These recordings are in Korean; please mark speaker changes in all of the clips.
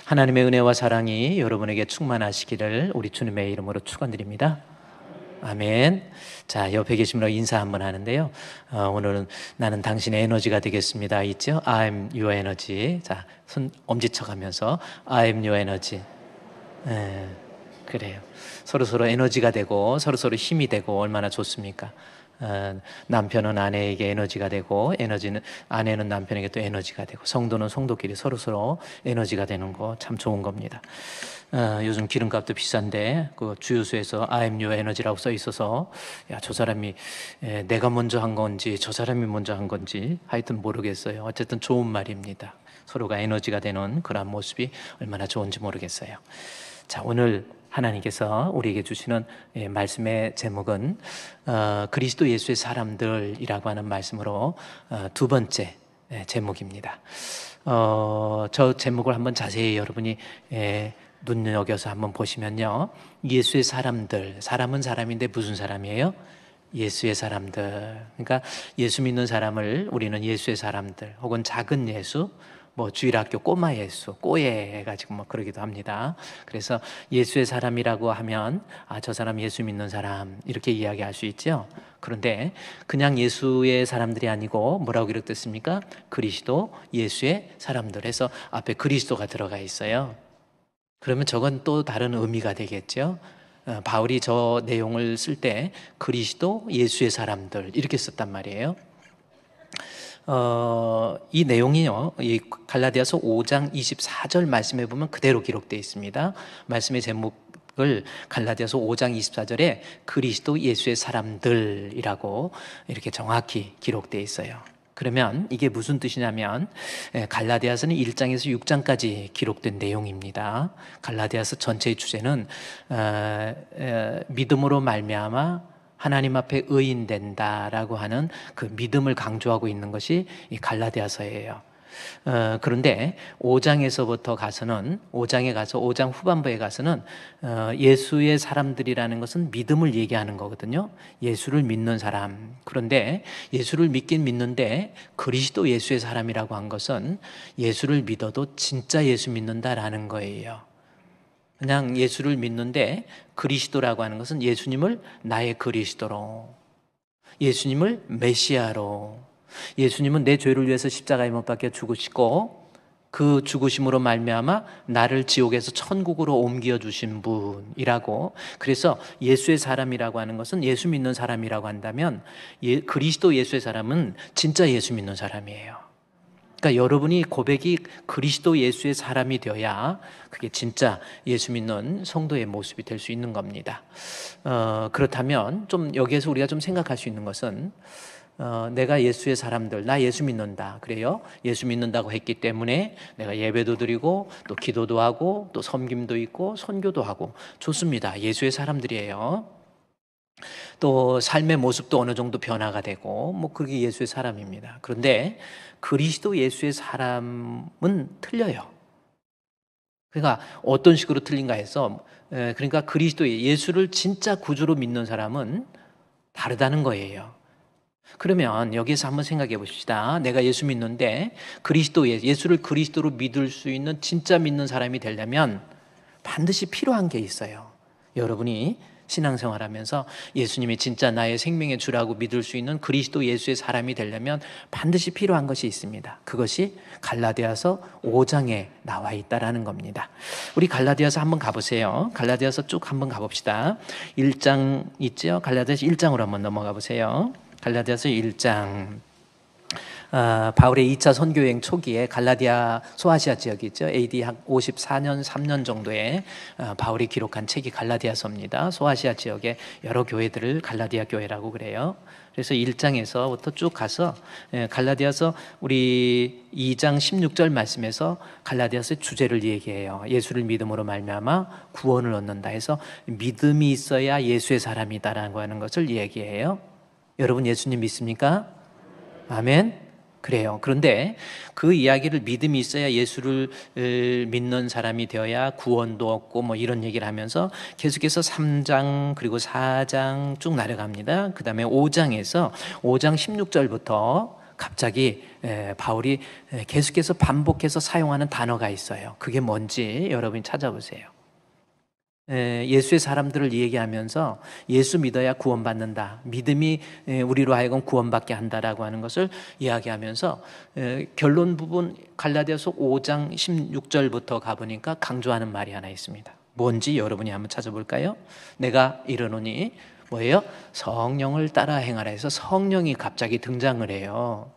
Speaker 1: 하나님의 은혜와 사랑이 여러분에게 충만하시기를 우리 주님의 이름으로 축원드립니다. 아멘. 자, 옆에 계신 분하고 인사 한번 하는데요. 오늘은 나는 당신의 에너지가 되겠습니다. 있죠? I'm your energy. 자, 손 엄지쳐가면서 I'm your energy. 그래요. 서로 에너지가 되고 서로 힘이 되고 얼마나 좋습니까? 남편은 아내에게 에너지가 되고 아내는 남편에게 또 에너지가 되고 성도는 성도끼리 서로 에너지가 되는 거 참 좋은 겁니다. 요즘 기름값도 비싼데 그 주유소에서 I'm your energy라고 써 있어서 야, 저 사람이 내가 먼저 한 건지 저 사람이 먼저 한 건지 하여튼 모르겠어요. 어쨌든 좋은 말입니다. 서로가 에너지가 되는 그런 모습이 얼마나 좋은지 모르겠어요. 자, 오늘 하나님께서 우리에게 주시는 말씀의 제목은 그리스도 예수의 사람들이라고 하는 말씀으로 두 번째 제목입니다. 저 제목을 한번 자세히 여러분이 눈여겨서 한번 보시면요, 예수의 사람들, 사람은 사람인데 무슨 사람이에요? 예수의 사람들. 그러니까 예수 믿는 사람을 우리는 예수의 사람들 혹은 작은 예수, 뭐 주일학교 꼬마 예수, 꼬예 해가지고 뭐 그러기도 합니다. 그래서 예수의 사람이라고 하면 저 사람 예수 믿는 사람 이렇게 이야기할 수 있죠. 그런데 그냥 예수의 사람들이 아니고 뭐라고 기록됐습니까? 그리스도 예수의 사람들 해서 앞에 그리스도가 들어가 있어요. 그러면 저건 또 다른 의미가 되겠죠. 바울이 저 내용을 쓸 때 그리스도 예수의 사람들 이렇게 썼단 말이에요. 이 내용이요, 이 갈라디아서 5장 24절 말씀에 보면 그대로 기록되어 있습니다. 말씀의 제목을 갈라디아서 5장 24절에 그리스도 예수의 사람들이라고 이렇게 정확히 기록되어 있어요. 그러면 이게 무슨 뜻이냐면 갈라디아서는 1장에서 6장까지 기록된 내용입니다. 갈라디아서 전체의 주제는 믿음으로 말미암아 하나님 앞에 의인된다라고 하는 그 믿음을 강조하고 있는 것이 이 갈라디아서예요. 그런데 5장에서부터 가서는 5장 후반부에 가서는 예수의 사람들이라는 것은 믿음을 얘기하는 거거든요. 예수를 믿는 사람. 그런데 예수를 믿긴 믿는데 그리스도 예수의 사람이라고 한 것은 예수를 믿어도 진짜 예수 믿는다라는 거예요. 그냥 예수를 믿는데 그리스도라고 하는 것은 예수님을 나의 그리스도로, 예수님을 메시아로, 예수님은 내 죄를 위해서 십자가에 못 박혀 죽으시고 그 죽으심으로 말미암아 나를 지옥에서 천국으로 옮겨 주신 분이라고. 그래서 예수의 사람이라고 하는 것은 예수 믿는 사람이라고 한다면 그리스도 예수의 사람은 진짜 예수 믿는 사람이에요. 그러니까 여러분이 고백이 그리스도 예수의 사람이 되어야 그게 진짜 예수 믿는 성도의 모습이 될 수 있는 겁니다. 그렇다면 좀 여기에서 우리가 좀 생각할 수 있는 것은 내가 예수의 사람들, 나 예수 믿는다. 그래요? 예수 믿는다고 했기 때문에 내가 예배도 드리고 또 기도도 하고 또 섬김도 있고 선교도 하고 좋습니다. 예수의 사람들이에요. 또 삶의 모습도 어느 정도 변화가 되고 뭐 그게 예수의 사람입니다. 그런데 그리스도 예수의 사람은 틀려요. 그러니까 어떤 식으로 틀린가 해서 그러니까 그리스도 예수를 진짜 구주로 믿는 사람은 다르다는 거예요. 그러면 여기에서 한번 생각해 봅시다. 내가 예수 믿는데 예수를 그리스도로 믿을 수 있는 진짜 믿는 사람이 되려면 반드시 필요한 게 있어요. 여러분이 신앙생활하면서 예수님이 진짜 나의 생명의 주라고 믿을 수 있는 그리스도 예수의 사람이 되려면 반드시 필요한 것이 있습니다. 그것이 갈라디아서 5장에 나와 있다라는 겁니다. 우리 갈라디아서 한번 가보세요. 갈라디아서 쭉 한번 가봅시다. 1장 있죠? 갈라디아서 1장으로 한번 넘어가 보세요. 갈라디아서 1장. 바울의 2차 선교여행 초기에 갈라디아 소아시아 지역이 있죠. AD 한 54년 3년 정도에 바울이 기록한 책이 갈라디아서입니다. 소아시아 지역의 여러 교회들을 갈라디아 교회라고 그래요. 그래서 1장에서부터 쭉 가서 갈라디아서 우리 2장 16절 말씀에서 갈라디아서의 주제를 얘기해요. 예수를 믿음으로 말미암아 구원을 얻는다 해서 믿음이 있어야 예수의 사람이다라고 하는 것을 얘기해요. 여러분 예수님 믿습니까? 아멘. 그래요. 그런데 그 이야기를 믿음이 있어야 예수를 믿는 사람이 되어야 구원도 얻고 뭐 이런 얘기를 하면서 계속해서 3장 그리고 4장 쭉 내려갑니다. 그 다음에 5장 16절부터 갑자기 바울이 계속해서 반복해서 사용하는 단어가 있어요. 그게 뭔지 여러분이 찾아보세요. 예수의 사람들을 얘기하면서 예수 믿어야 구원받는다, 믿음이 우리로 하여금 구원받게 한다라고 하는 것을 이야기하면서 결론 부분 갈라디아서 5장 16절부터 가보니까 강조하는 말이 하나 있습니다. 뭔지 여러분이 한번 찾아볼까요? 내가 이르노니 뭐예요? 성령을 따라 행하라 해서 성령이 갑자기 등장을 해요.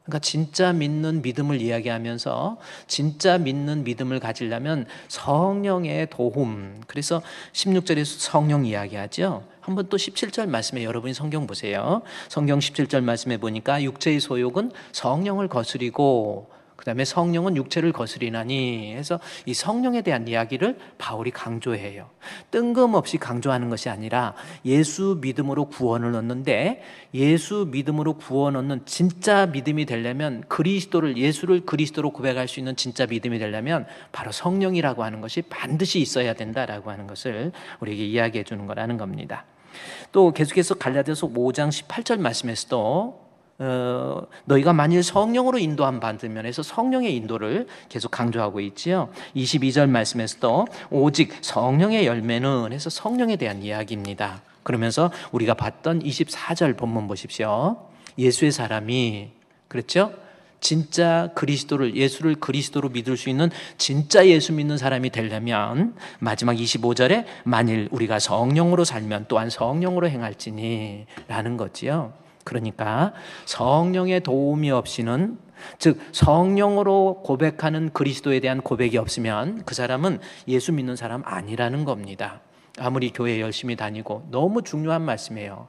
Speaker 1: 그러니까 진짜 믿는 믿음을 이야기하면서 진짜 믿는 믿음을 가지려면 성령의 도움, 그래서 16절에서 성령 이야기하죠. 한번 또 17절 말씀에 여러분이 성경 보세요. 성경 17절 말씀에 보니까 육체의 소욕은 성령을 거스리고 그 다음에 성령은 육체를 거스리나니 해서 이 성령에 대한 이야기를 바울이 강조해요. 뜬금없이 강조하는 것이 아니라 예수 믿음으로 구원을 얻는데, 예수 믿음으로 구원 얻는 진짜 믿음이 되려면, 그리스도를, 예수를 그리스도로 고백할 수 있는 진짜 믿음이 되려면 바로 성령이라고 하는 것이 반드시 있어야 된다라고 하는 것을 우리에게 이야기해 주는 거라는 겁니다. 또 계속해서 갈라디아서 5장 18절 말씀에서도 너희가 만일 성령으로 인도함 받으면 해서 성령의 인도를 계속 강조하고 있지요. 22절 말씀에서도 오직 성령의 열매는 해서 성령에 대한 이야기입니다. 그러면서 우리가 봤던 24절 본문 보십시오. 예수의 사람이, 그렇죠? 진짜 그리스도를, 예수를 그리스도로 믿을 수 있는 진짜 예수 믿는 사람이 되려면 마지막 25절에 만일 우리가 성령으로 살면 또한 성령으로 행할지니 라는 거지요. 그러니까 성령의 도움이 없이는, 즉 성령으로 고백하는 그리스도에 대한 고백이 없으면 그 사람은 예수 믿는 사람 아니라는 겁니다. 아무리 교회 열심히 다니고, 너무 중요한 말씀이에요.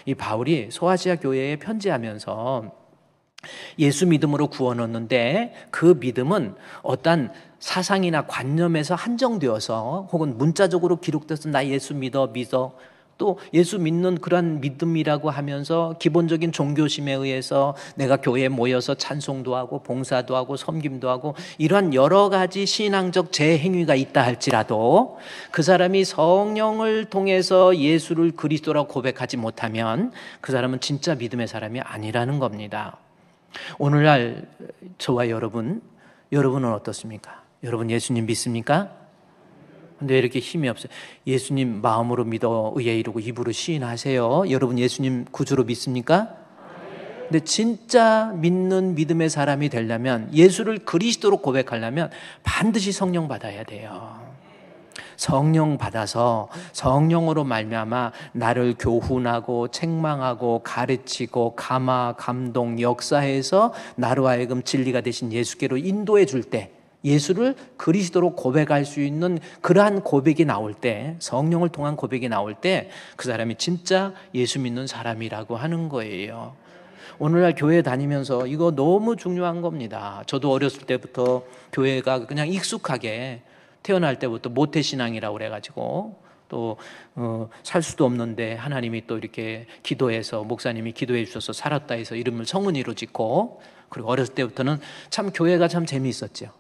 Speaker 1: 이 바울이 소아시아 교회에 편지하면서 예수 믿음으로 구원 얻는데 그 믿음은 어떤 사상이나 관념에서 한정되어서 혹은 문자적으로 기록돼서 나 예수 믿어 또 예수 믿는 그러한 믿음이라고 하면서 기본적인 종교심에 의해서 내가 교회에 모여서 찬송도 하고 봉사도 하고 섬김도 하고 이러한 여러 가지 신앙적 재행위가 있다 할지라도 그 사람이 성령을 통해서 예수를 그리스도라고 고백하지 못하면 그 사람은 진짜 믿음의 사람이 아니라는 겁니다. 오늘날 저와 여러분은 어떻습니까? 여러분 예수님 믿습니까? 근데 왜 이렇게 힘이 없어요? 예수님 마음으로 믿어 의에 이르고 입으로 시인하세요. 여러분 예수님 구주로 믿습니까? 근데 진짜 믿는 믿음의 사람이 되려면, 예수를 그리스도로 고백하려면 반드시 성령 받아야 돼요. 성령 받아서 성령으로 말미암아 나를 교훈하고 책망하고 가르치고 감화 감동 역사해서 나로 하여금 진리가 되신 예수께로 인도해 줄 때, 예수를 그리스도로 고백할 수 있는 그러한 고백이 나올 때, 성령을 통한 고백이 나올 때 그 사람이 진짜 예수 믿는 사람이라고 하는 거예요. 오늘날 교회 다니면서 이거 너무 중요한 겁니다. 저도 어렸을 때부터 교회가 그냥 익숙하게 태어날 때부터 모태신앙이라고 그래가지고 또 살 수도 없는데 하나님이 또 이렇게 기도해서, 목사님이 기도해 주셔서 살았다 해서 이름을 성은이로 짓고, 그리고 어렸을 때부터는 참 교회가 참 재미있었죠.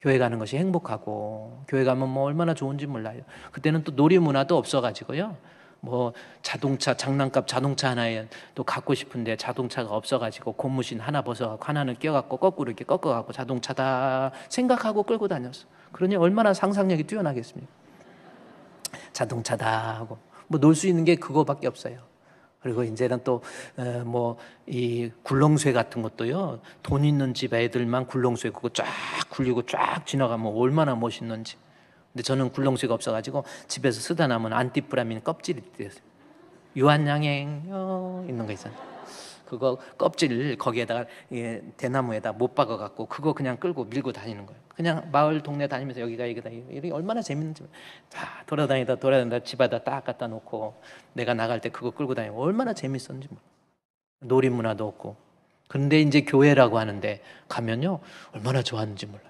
Speaker 1: 교회 가는 것이 행복하고, 교회 가면 뭐 얼마나 좋은지 몰라요. 그때는 또 놀이 문화도 없어가지고요. 뭐 자동차, 장난감 자동차 하나에 또 갖고 싶은데 자동차가 없어가지고 고무신 하나 벗어갖고 하나는 껴갖고 거꾸로 이렇게 꺾어갖고 자동차다 생각하고 끌고 다녔어. 그러니 얼마나 상상력이 뛰어나겠습니까? 자동차다 하고 뭐 놀 수 있는 게 그거밖에 없어요. 그리고 이제는 또 뭐 이 굴렁쇠 같은 것도요, 돈 있는 집 애들만 굴렁쇠 그거 쫙 굴리고 쫙 지나가면 얼마나 멋있는지. 근데 저는 굴렁쇠가 없어가지고 집에서 쓰다 남은 안티프라민 껍질이 있어요. 유한양행 있는 거 있잖아요. 그거 껍질 거기에다가 대나무에다 못 박아갖고 그거 그냥 끌고 밀고 다니는 거예요. 그냥 마을 동네 다니면서 여기가 이게 얼마나 재밌는지. 다 돌아다니다 집에다 딱 갖다 놓고 내가 나갈 때 그거 끌고 다니고 얼마나 재밌었는지 몰라요. 놀이 문화도 없고. 그런데 이제 교회라고 하는데 가면요 얼마나 좋았는지 몰라요.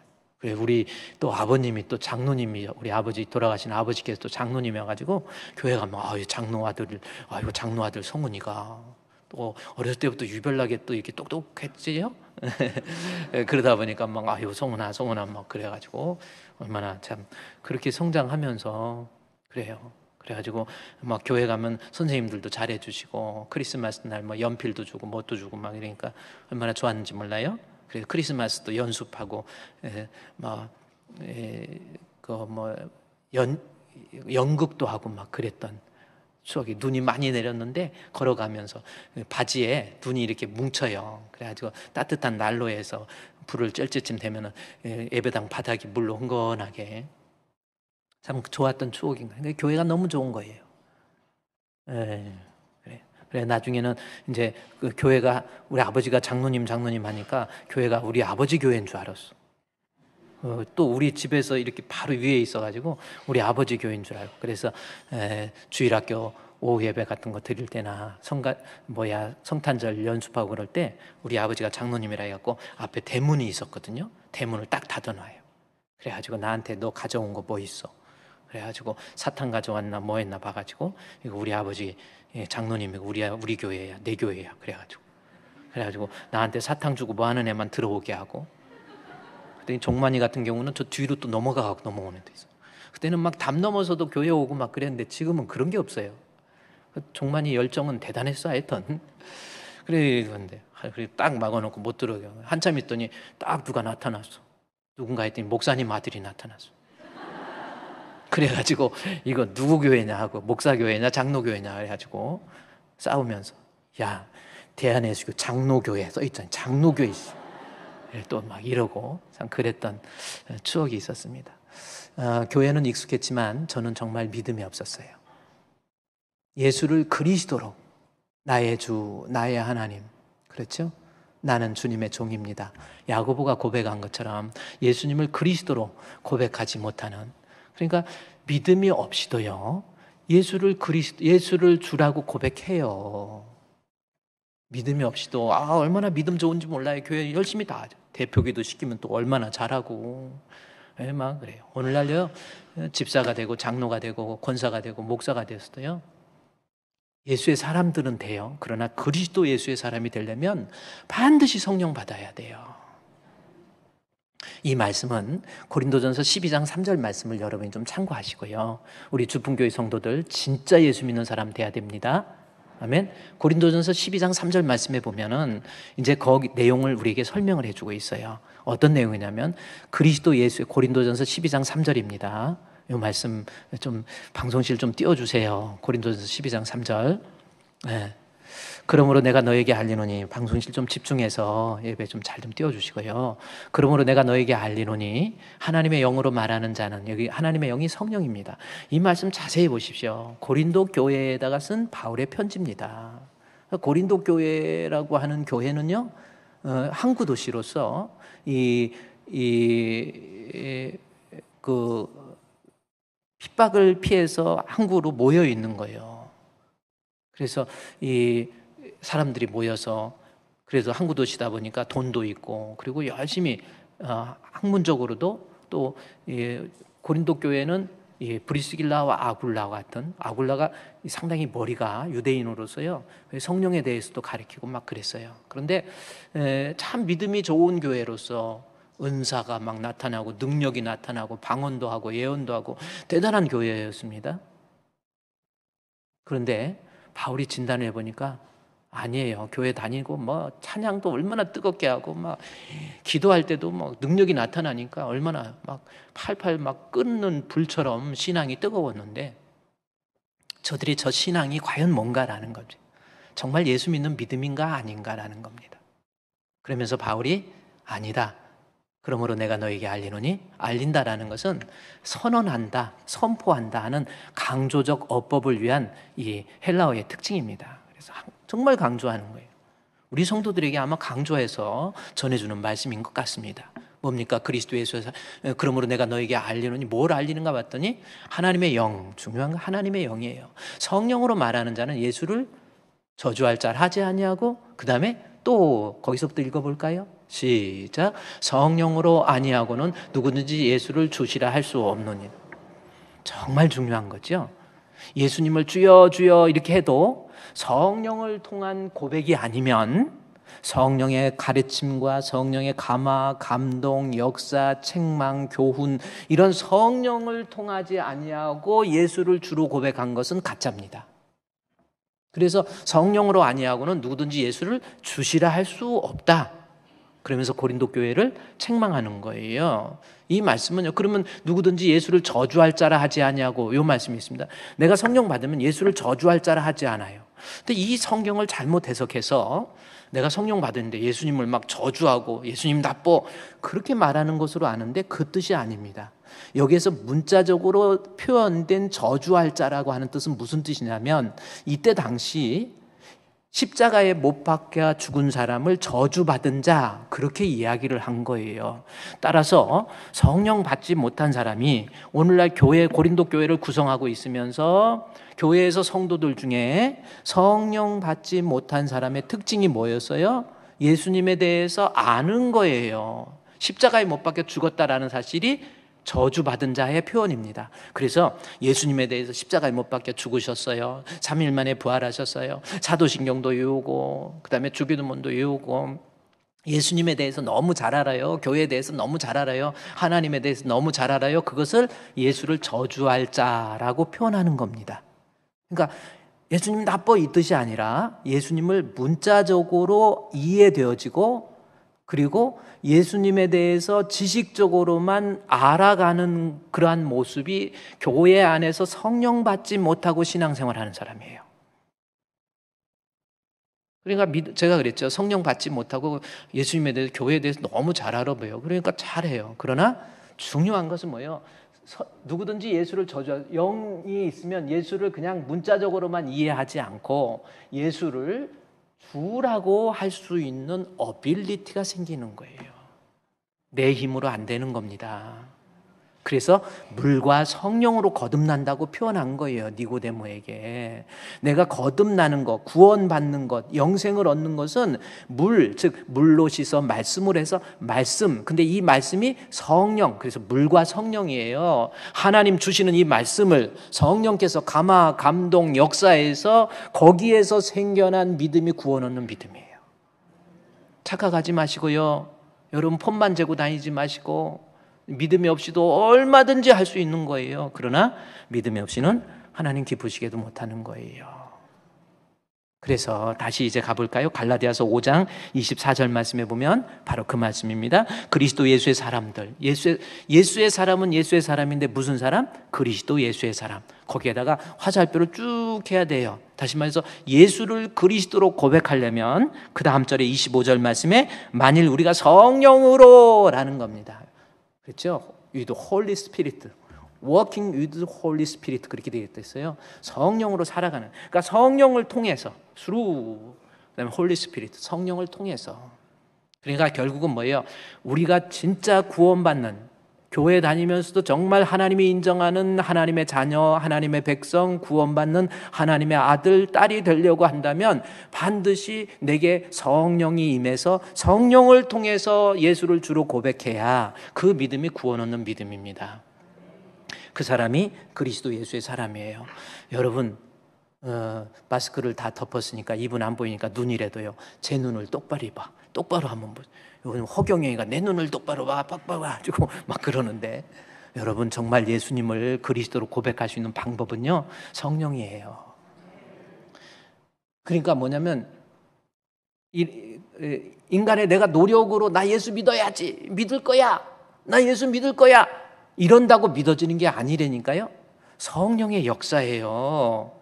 Speaker 1: 우리 또 아버님이 또 장로님이, 우리 아버지 돌아가신 아버지께서 또 장로님이어가지고 교회 가면 장로 아들 성훈이가 또 어렸을 때부터 유별나게 또 이렇게 똑똑했지요. 그러다 보니까 막 성훈아 막 그래가지고 얼마나 참 그렇게 성장하면서 그래요. 그래가지고 막 교회 가면 선생님들도 잘해주시고 크리스마스 날 뭐 연필도 주고 뭣도 주고 막 이러니까 얼마나 좋았는지 몰라요. 그래서 크리스마스도 연습하고 막그뭐 연극도 하고 막 그랬던 추억이. 눈이 많이 내렸는데 걸어가면서 바지에 눈이 이렇게 뭉쳐요. 그래가지고 따뜻한 난로에서 불을 쩔쩔쯤 되면은 예배당 바닥이 물로 흥건하게. 참 좋았던 추억인가요? 근데 교회가 너무 좋은 거예요. 예, 그래 나중에는 이제 그 교회가 우리 아버지가 장로님 하니까 교회가 우리 아버지 교회인 줄 알았어. 또 우리 집에서 이렇게 바로 위에 있어가지고 우리 아버지 교회인 줄 알고. 그래서 주일학교 오후 예배 같은 거 드릴 때나 성탄절 연습하고 그럴 때 우리 아버지가 장로님이라 해갖고 앞에 대문이 있었거든요. 대문을 딱 닫아놔요. 그래가지고 나한테 너 가져온 거 뭐 있어? 그래가지고 사탕 가져왔나 뭐 했나 봐가지고 이거 우리 아버지 장로님이고 우리 교회야, 내 교회야. 그래가지고 나한테 사탕 주고 뭐 하는 애만 들어오게 하고. 그때 종만이 같은 경우는 저 뒤로 또 넘어가고 넘어오는 데 있어. 그때는 막 담 넘어서도 교회 오고 막 그랬는데 지금은 그런 게 없어요. 종만이 열정은 대단했어 하여튼. 그런데 딱 막아놓고 못 들어오게. 한참 있더니 딱 누가 나타났어. 누군가 했더니 목사님 아들이 나타났어. 그래가지고 이거 누구 교회냐 하고 목사 교회냐 장로 교회냐 해가지고 싸우면서 야 대한예수교 장로교회 써있잖아. 장로교회 또 막 이러고 참 그랬던 추억이 있었습니다. 교회는 익숙했지만 저는 정말 믿음이 없었어요. 예수를 그리스도로 나의 주 나의 하나님, 그렇죠? 나는 주님의 종입니다. 야고보가 고백한 것처럼 예수님을 그리스도로 고백하지 못하는, 그러니까 믿음이 없이도요 예수를 주라고 고백해요. 믿음이 없이도 얼마나 믿음 좋은지 몰라요. 교회 열심히 다 하죠. 대표기도 시키면 또 얼마나 잘하고 막 그래요. 오늘날요 집사가 되고 장로가 되고 권사가 되고 목사가 됐어도요 예수의 사람들은 돼요. 그러나 그리스도 예수의 사람이 되려면 반드시 성령 받아야 돼요. 이 말씀은 고린도전서 12장 3절 말씀을 여러분이 좀 참고하시고요. 우리 주풍교회 성도들 진짜 예수 믿는 사람 돼야 됩니다. 아멘. 고린도전서 12장 3절 말씀에 보면은 이제 거기 내용을 우리에게 설명을 해주고 있어요. 어떤 내용이냐면 그리스도 예수의 고린도전서 12장 3절입니다. 이 말씀 좀 방송실 좀 띄워주세요. 고린도전서 12장 3절. 네. 그러므로 내가 너에게 알리노니, 방송실 좀 집중해서 예배 좀 잘 좀 띄워주시고요. 그러므로 내가 너에게 알리노니 하나님의 영으로 말하는 자는, 여기 하나님의 영이 성령입니다. 이 말씀 자세히 보십시오. 고린도 교회에다가 쓴 바울의 편지입니다. 고린도 교회라고 하는 교회는요 항구 도시로서 그 핍박을 피해서 항구로 모여 있는 거예요. 그래서 이 사람들이 모여서, 그래서 항구 도시다 보니까 돈도 있고, 그리고 열심히 학문적으로도 또 고린도 교회는 브리스길라와 아굴라 같은, 아굴라가 상당히 머리가 유대인으로서요 성령에 대해서도 가르치고 막 그랬어요. 그런데 참 믿음이 좋은 교회로서 은사가 막 나타나고 능력이 나타나고 방언도 하고 예언도 하고 대단한 교회였습니다. 그런데 바울이 진단을 해보니까 아니에요. 교회 다니고 뭐 찬양도 얼마나 뜨겁게 하고 막 기도할 때도 막 능력이 나타나니까 얼마나 막 팔팔 막 끓는 불처럼 신앙이 뜨거웠는데 저들이 저 신앙이 과연 뭔가라는 거죠. 정말 예수 믿는 믿음인가 아닌가라는 겁니다. 그러면서 바울이 아니다. 그러므로 내가 너에게 알리노니, 알린다라는 것은 선언한다, 선포한다 하는 강조적 어법을 위한 이 헬라어의 특징입니다. 그래서 정말 강조하는 거예요. 우리 성도들에게 아마 강조해서 전해주는 말씀인 것 같습니다. 뭡니까? 그리스도 예수에서 그러므로 내가 너에게 알리노니, 뭘 알리는가 봤더니 하나님의 영, 중요한 건 하나님의 영이에요. 성령으로 말하는 자는 예수를 저주할 자 하지 아니하고, 그 다음에 또 거기서부터 읽어볼까요? 시작. 성령으로 아니하고는 누구든지 예수를 주시라 할 수 없노니. 정말 중요한 거죠. 예수님을 주여 주여 이렇게 해도 성령을 통한 고백이 아니면 성령의 가르침과 성령의 감화, 감동, 역사, 책망, 교훈 이런 성령을 통하지 아니하고 예수를 주로 고백한 것은 가짜입니다. 그래서 성령으로 아니하고는 누구든지 예수를 주시라 할 수 없다. 그러면서 고린도 교회를 책망하는 거예요. 이 말씀은요. 그러면 누구든지 예수를 저주할 자라 하지 아니하고 이 말씀이 있습니다. 내가 성령 받으면 예수를 저주할 자라 하지 않아요. 근데 이 성경을 잘못 해석해서 내가 성령 받았는데 예수님을 막 저주하고 예수님 나빠 그렇게 말하는 것으로 아는데 그 뜻이 아닙니다. 여기에서 문자적으로 표현된 저주할 자라고 하는 뜻은 무슨 뜻이냐면 이때 당시 십자가에 못 박혀 죽은 사람을 저주받은 자 그렇게 이야기를 한 거예요. 따라서 성령 받지 못한 사람이 오늘날 교회 고린도 교회를 구성하고 있으면서 교회에서 성도들 중에 성령 받지 못한 사람의 특징이 뭐였어요? 예수님에 대해서 아는 거예요. 십자가에 못 박혀 죽었다라는 사실이 저주받은 자의 표현입니다. 그래서 예수님에 대해서 십자가에 못 박혀 죽으셨어요. 3일 만에 부활하셨어요. 사도신경도 외우고 그다음에 주기도문도 외우고 예수님에 대해서 너무 잘 알아요. 교회에 대해서 너무 잘 알아요. 하나님에 대해서 너무 잘 알아요. 그것을 예수를 저주할 자라고 표현하는 겁니다. 그러니까 예수님 나빠 이 뜻이 아니라 예수님을 문자적으로 이해되어지고 그리고 예수님에 대해서 지식적으로만 알아가는 그러한 모습이 교회 안에서 성령 받지 못하고 신앙생활하는 사람이에요. 그러니까 제가 그랬죠. 성령 받지 못하고 예수님에 대해서 교회에 대해서 너무 잘 알아봐요. 그러니까 잘해요. 그러나 중요한 것은 뭐예요? 누구든지 예수를 저주할 영이 있으면 예수를 그냥 문자적으로만 이해하지 않고 예수를 주라고 할 수 있는 어빌리티가 생기는 거예요. 내 힘으로 안 되는 겁니다. 그래서 물과 성령으로 거듭난다고 표현한 거예요. 니고데모에게. 내가 거듭나는 것, 구원받는 것, 영생을 얻는 것은 물, 즉 물로 씻어 말씀을 해서 말씀. 근데 이 말씀이 성령, 그래서 물과 성령이에요. 하나님 주시는 이 말씀을 성령께서 감화, 감동, 역사에서 거기에서 생겨난 믿음이 구원 얻는 믿음이에요. 착각하지 마시고요. 여러분 폰만 재고 다니지 마시고 믿음이 없이도 얼마든지 할 수 있는 거예요. 그러나 믿음이 없이는 하나님 기쁘시게도 못하는 거예요. 그래서 다시 이제 가볼까요? 갈라디아서 5장 24절 말씀에 보면 바로 그 말씀입니다. 그리스도 예수의 사람들. 예수의 사람은 예수의 사람인데 무슨 사람? 그리스도 예수의 사람. 거기에다가 화살표를 쭉 해야 돼요. 다시 말해서 예수를 그리스도로 고백하려면 그 다음 절에 25절 말씀에 만일 우리가 성령으로 라는 겁니다. 그렇죠? with Holy Spirit, working with Holy Spirit 그렇게 되겠어요. 성령으로 살아가는. 그러니까 성령을 통해서 through 그다음에 Holy Spirit 성령을 통해서. 그러니까 결국은 뭐예요? 우리가 진짜 구원받는 교회 다니면서도 정말 하나님이 인정하는 하나님의 자녀, 하나님의 백성, 구원받는 하나님의 아들, 딸이 되려고 한다면 반드시 내게 성령이 임해서 성령을 통해서 예수를 주로 고백해야 그 믿음이 구원 얻는 믿음입니다. 그 사람이 그리스도 예수의 사람이에요. 여러분 마스크를 다 덮었으니까 입은 안 보이니까 눈이라도요. 제 눈을 똑바로 봐. 똑바로 한번 보세요. 허경영이가 내 눈을 똑바로 봐, 빡빡 가지고 막 그러는데 여러분 정말 예수님을 그리스도로 고백할 수 있는 방법은요 성령이에요. 그러니까 뭐냐면 인간의 내가 노력으로 나 예수 믿어야지, 믿을 거야, 나 예수 믿을 거야 이런다고 믿어지는 게 아니라니까요. 성령의 역사예요.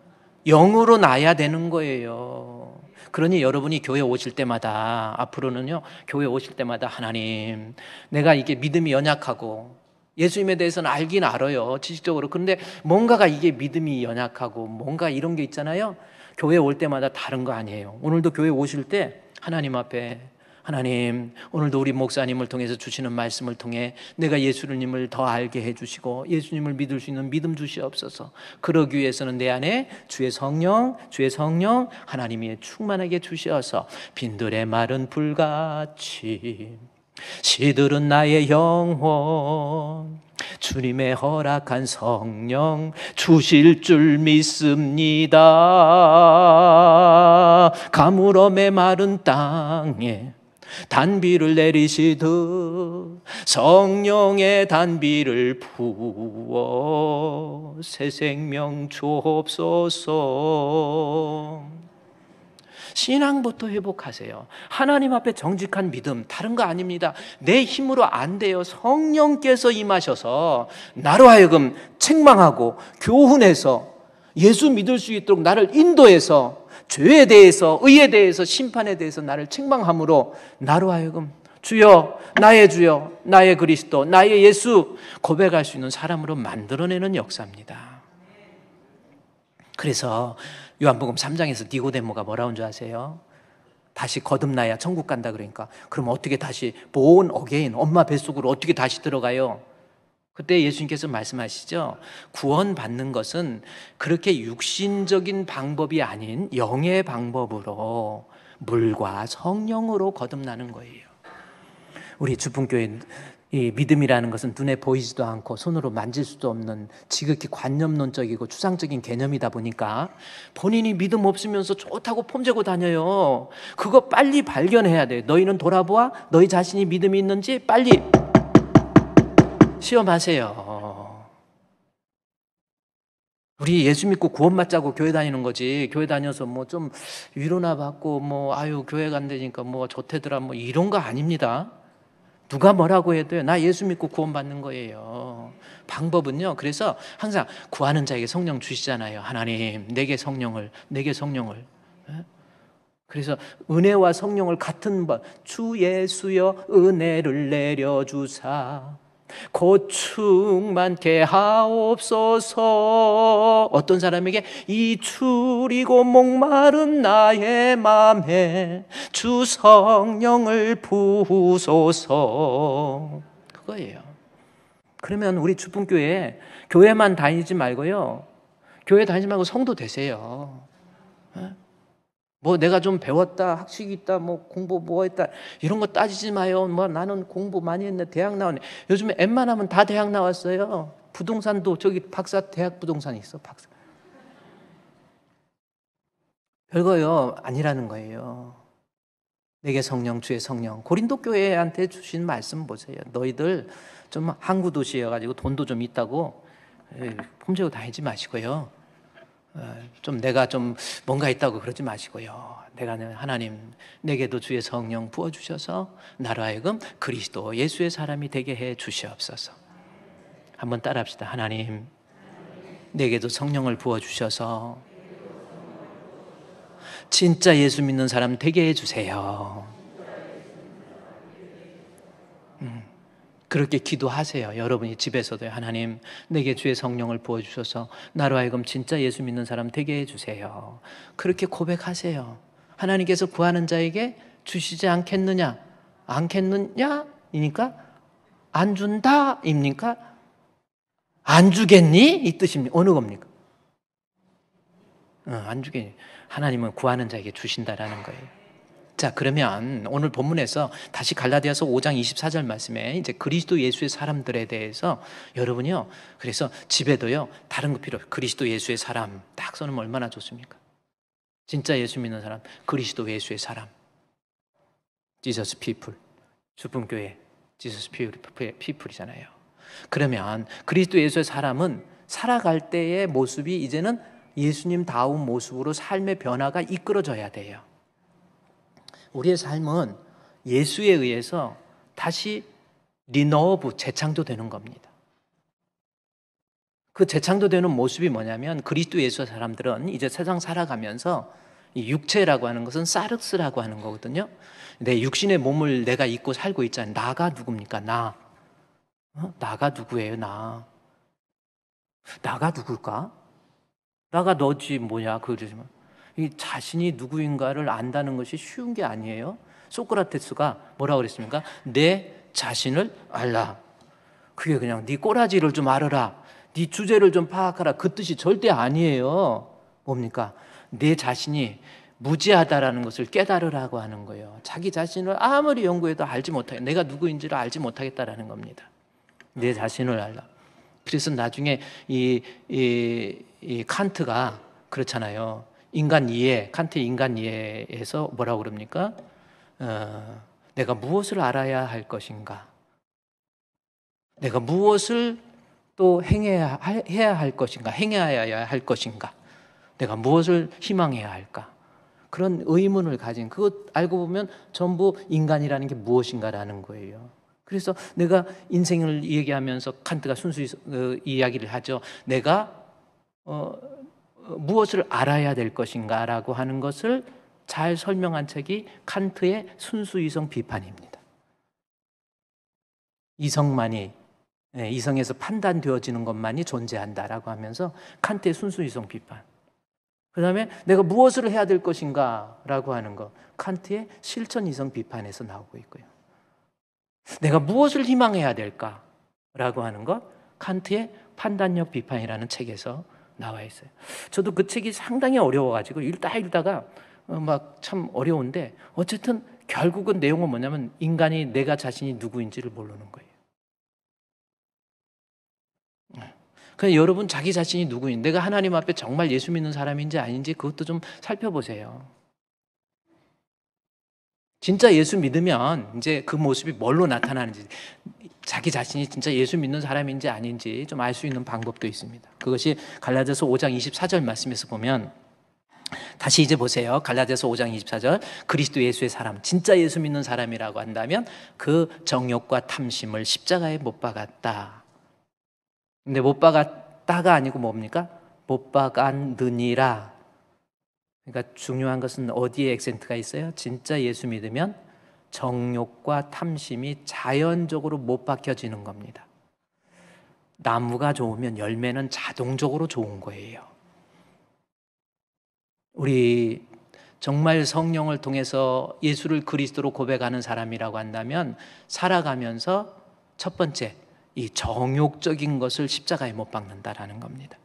Speaker 1: 영으로 나야 되는 거예요. 그러니 여러분이 교회 오실 때마다 앞으로는요 교회 오실 때마다 하나님 내가 이게 믿음이 연약하고 예수님에 대해서는 알긴 알아요 지식적으로. 그런데 뭔가가 이게 믿음이 연약하고 뭔가 이런 게 있잖아요. 교회 올 때마다 다른 거 아니에요. 오늘도 교회 오실 때 하나님 앞에 하나님 오늘도 우리 목사님을 통해서 주시는 말씀을 통해 내가 예수님을 더 알게 해주시고 예수님을 믿을 수 있는 믿음 주시옵소서. 그러기 위해서는 내 안에 주의 성령 하나님이 충만하게 주시어서 빈들의 마른 불같이 시들은 나의 영혼 주님의 허락한 성령 주실 줄 믿습니다. 가물어 메마른 땅에 단비를 내리시듯 성령의 단비를 부어 새 생명 주옵소서. 신앙부터 회복하세요. 하나님 앞에 정직한 믿음, 다른 거 아닙니다. 내 힘으로 안 돼요. 성령께서 임하셔서 나로 하여금 책망하고 교훈해서 예수 믿을 수 있도록 나를 인도해서 죄에 대해서, 의에 대해서, 심판에 대해서 나를 책망함으로 나로 하여금 주여, 나의 주여, 나의 그리스도, 나의 예수 고백할 수 있는 사람으로 만들어내는 역사입니다. 그래서 요한복음 3장에서 니고데모가 뭐라고 한 줄 아세요? 다시 거듭나야 천국 간다 그러니까 그럼 어떻게 다시 born again, 엄마 뱃속으로 어떻게 다시 들어가요? 그때 예수님께서 말씀하시죠. 구원받는 것은 그렇게 육신적인 방법이 아닌 영의 방법으로 물과 성령으로 거듭나는 거예요. 우리 주풍교회 이 믿음이라는 것은 눈에 보이지도 않고 손으로 만질 수도 없는 지극히 관념론적이고 추상적인 개념이다 보니까 본인이 믿음 없으면서 좋다고 폼재고 다녀요. 그거 빨리 발견해야 돼요. 너희는 돌아보아 너희 자신이 믿음이 있는지 빨리 시험하세요. 우리 예수 믿고 구원받자고 교회 다니는 거지. 교회 다녀서 뭐 좀 위로나 받고 뭐 아유 교회 간다니까 뭐 좋대더라 뭐 이런 거 아닙니다. 누가 뭐라고 해도요. 나 예수 믿고 구원받는 거예요. 방법은요. 그래서 항상 구하는 자에게 성령 주시잖아요. 하나님 내게 성령을. 그래서 은혜와 성령을 같은 번 주 예수여 은혜를 내려주사 곧 충만케 하옵소서. 어떤 사람에게 이 추리고 목마른 나의 맘에 주 성령을 부으소서. 그거예요. 그러면 우리 주풍교회 교회만 다니지 말고요. 교회 다니지 말고 성도 되세요. 뭐 내가 좀 배웠다, 학식이 있다, 뭐 공부 뭐 했다 이런 거 따지지 마요. 뭐 나는 공부 많이 했네, 대학 나왔네. 요즘에 웬만하면 다 대학 나왔어요. 부동산도 저기 박사 대학 부동산이 있어. 박사. 별거요 아니라는 거예요. 내게 성령, 주의 성령. 고린도 교회한테 주신 말씀 보세요. 너희들 좀 항구 도시여가지고 돈도 좀 있다고 폼재고 다니지 마시고요. 좀 내가 좀 뭔가 있다고 그러지 마시고요. 내가 하나님 내게도 주의 성령 부어주셔서 나로 하여금 그리스도 예수의 사람이 되게 해 주시옵소서. 한번 따라합시다. 하나님 내게도 성령을 부어주셔서 진짜 예수 믿는 사람 되게 해주세요. 그렇게 기도하세요. 여러분이 집에서도요. 하나님 내게 주의 성령을 부어주셔서 나로 하여금 진짜 예수 믿는 사람 되게 해주세요. 그렇게 고백하세요. 하나님께서 구하는 자에게 주시지 않겠느냐? 않겠느냐? 이니까 안 준다? 입니까? 안 주겠니? 이 뜻입니다. 어느 겁니까? 안 주겠니? 하나님은 구하는 자에게 주신다라는 거예요. 자, 그러면 오늘 본문에서 다시 갈라디아서 5장 24절 말씀에 이제 그리스도 예수의 사람들에 대해서 여러분이요. 그래서 집에도요. 다른 거 필요 없어요. 그리스도 예수의 사람 딱 써놓으면 얼마나 좋습니까? 진짜 예수 믿는 사람, 그리스도 예수의 사람. Jesus people. 주품교회 Jesus people이잖아요. 그러면 그리스도 예수의 사람은 살아갈 때의 모습이 이제는 예수님 다운 모습으로 삶의 변화가 이끌어져야 돼요. 우리의 삶은 예수에 의해서 다시 리노브, 재창조되는 겁니다. 그 재창조되는 모습이 뭐냐면 그리스도 예수의 사람들은 이제 세상 살아가면서 이 육체라고 하는 것은 사르스라고 하는 거거든요. 내 육신의 몸을 내가 입고 살고 있잖아요. 나가 누굽니까? 나. 나가 누구예요? 나가 누굴까? 나가 너지 뭐냐 그러지만 이 자신이 누구인가를 안다는 것이 쉬운 게 아니에요. 소크라테스가 뭐라고 그랬습니까? 내 자신을 알라. 그게 그냥 네 꼬라지를 좀 알아라. 네 주제를 좀 파악하라. 그 뜻이 절대 아니에요. 뭡니까? 내 자신이 무지하다라는 것을 깨달으라고 하는 거예요. 자기 자신을 아무리 연구해도 알지 못하게, 내가 누구인지를 알지 못하겠다라는 겁니다. 내 자신을 알라. 그래서 나중에 이 칸트가 그렇잖아요. 인간 이해, 칸트의 인간 이해에서 뭐라고 그럽니까? 내가 무엇을 알아야 할 것인가? 내가 무엇을 또 해야 할 것인가? 행해야 할 것인가? 내가 무엇을 희망해야 할까? 그런 의문을 가진, 그것 알고 보면 전부 인간이라는 게 무엇인가라는 거예요. 그래서 내가 인생을 얘기하면서 칸트가 순수 이야기를 하죠. 내가 무엇을 알아야 될 것인가라고 하는 것을 잘 설명한 책이 칸트의 순수이성 비판입니다. 이성에서 판단되어지는 것만이 존재한다라고 하면서 칸트의 순수이성 비판. 그 다음에 내가 무엇을 해야 될 것인가 라고 하는 것, 칸트의 실천이성 비판에서 나오고 있고요. 내가 무엇을 희망해야 될까 라고 하는 것, 칸트의 판단력 비판이라는 책에서 나와 있어요. 저도 그 책이 상당히 어려워가지고 읽다가 막 참 어려운데, 어쨌든 결국은 내용은 뭐냐면 인간이 내가 자신이 누구인지를 모르는 거예요. 그래서 여러분 자기 자신이 누구인지, 내가 하나님 앞에 정말 예수 믿는 사람인지 아닌지 그것도 좀 살펴보세요. 진짜 예수 믿으면 이제 그 모습이 뭘로 나타나는지, 자기 자신이 진짜 예수 믿는 사람인지 아닌지 좀 알 수 있는 방법도 있습니다. 그것이 갈라디아서 5장 24절 말씀에서 보면, 다시 이제 보세요. 갈라디아서 5장 24절, 그리스도 예수의 사람, 진짜 예수 믿는 사람이라고 한다면 그 정욕과 탐심을 십자가에 못 박았다. 근데 못 박았다가 아니고 뭡니까? 못 박았느니라. 그러니까 중요한 것은 어디에 액센트가 있어요? 진짜 예수 믿으면 정욕과 탐심이 자연적으로 못 박혀지는 겁니다. 나무가 좋으면 열매는 자동적으로 좋은 거예요. 우리 정말 성령을 통해서 예수를 그리스도로 고백하는 사람이라고 한다면 살아가면서 첫 번째, 이 정욕적인 것을 십자가에 못 박는다라는 겁니다.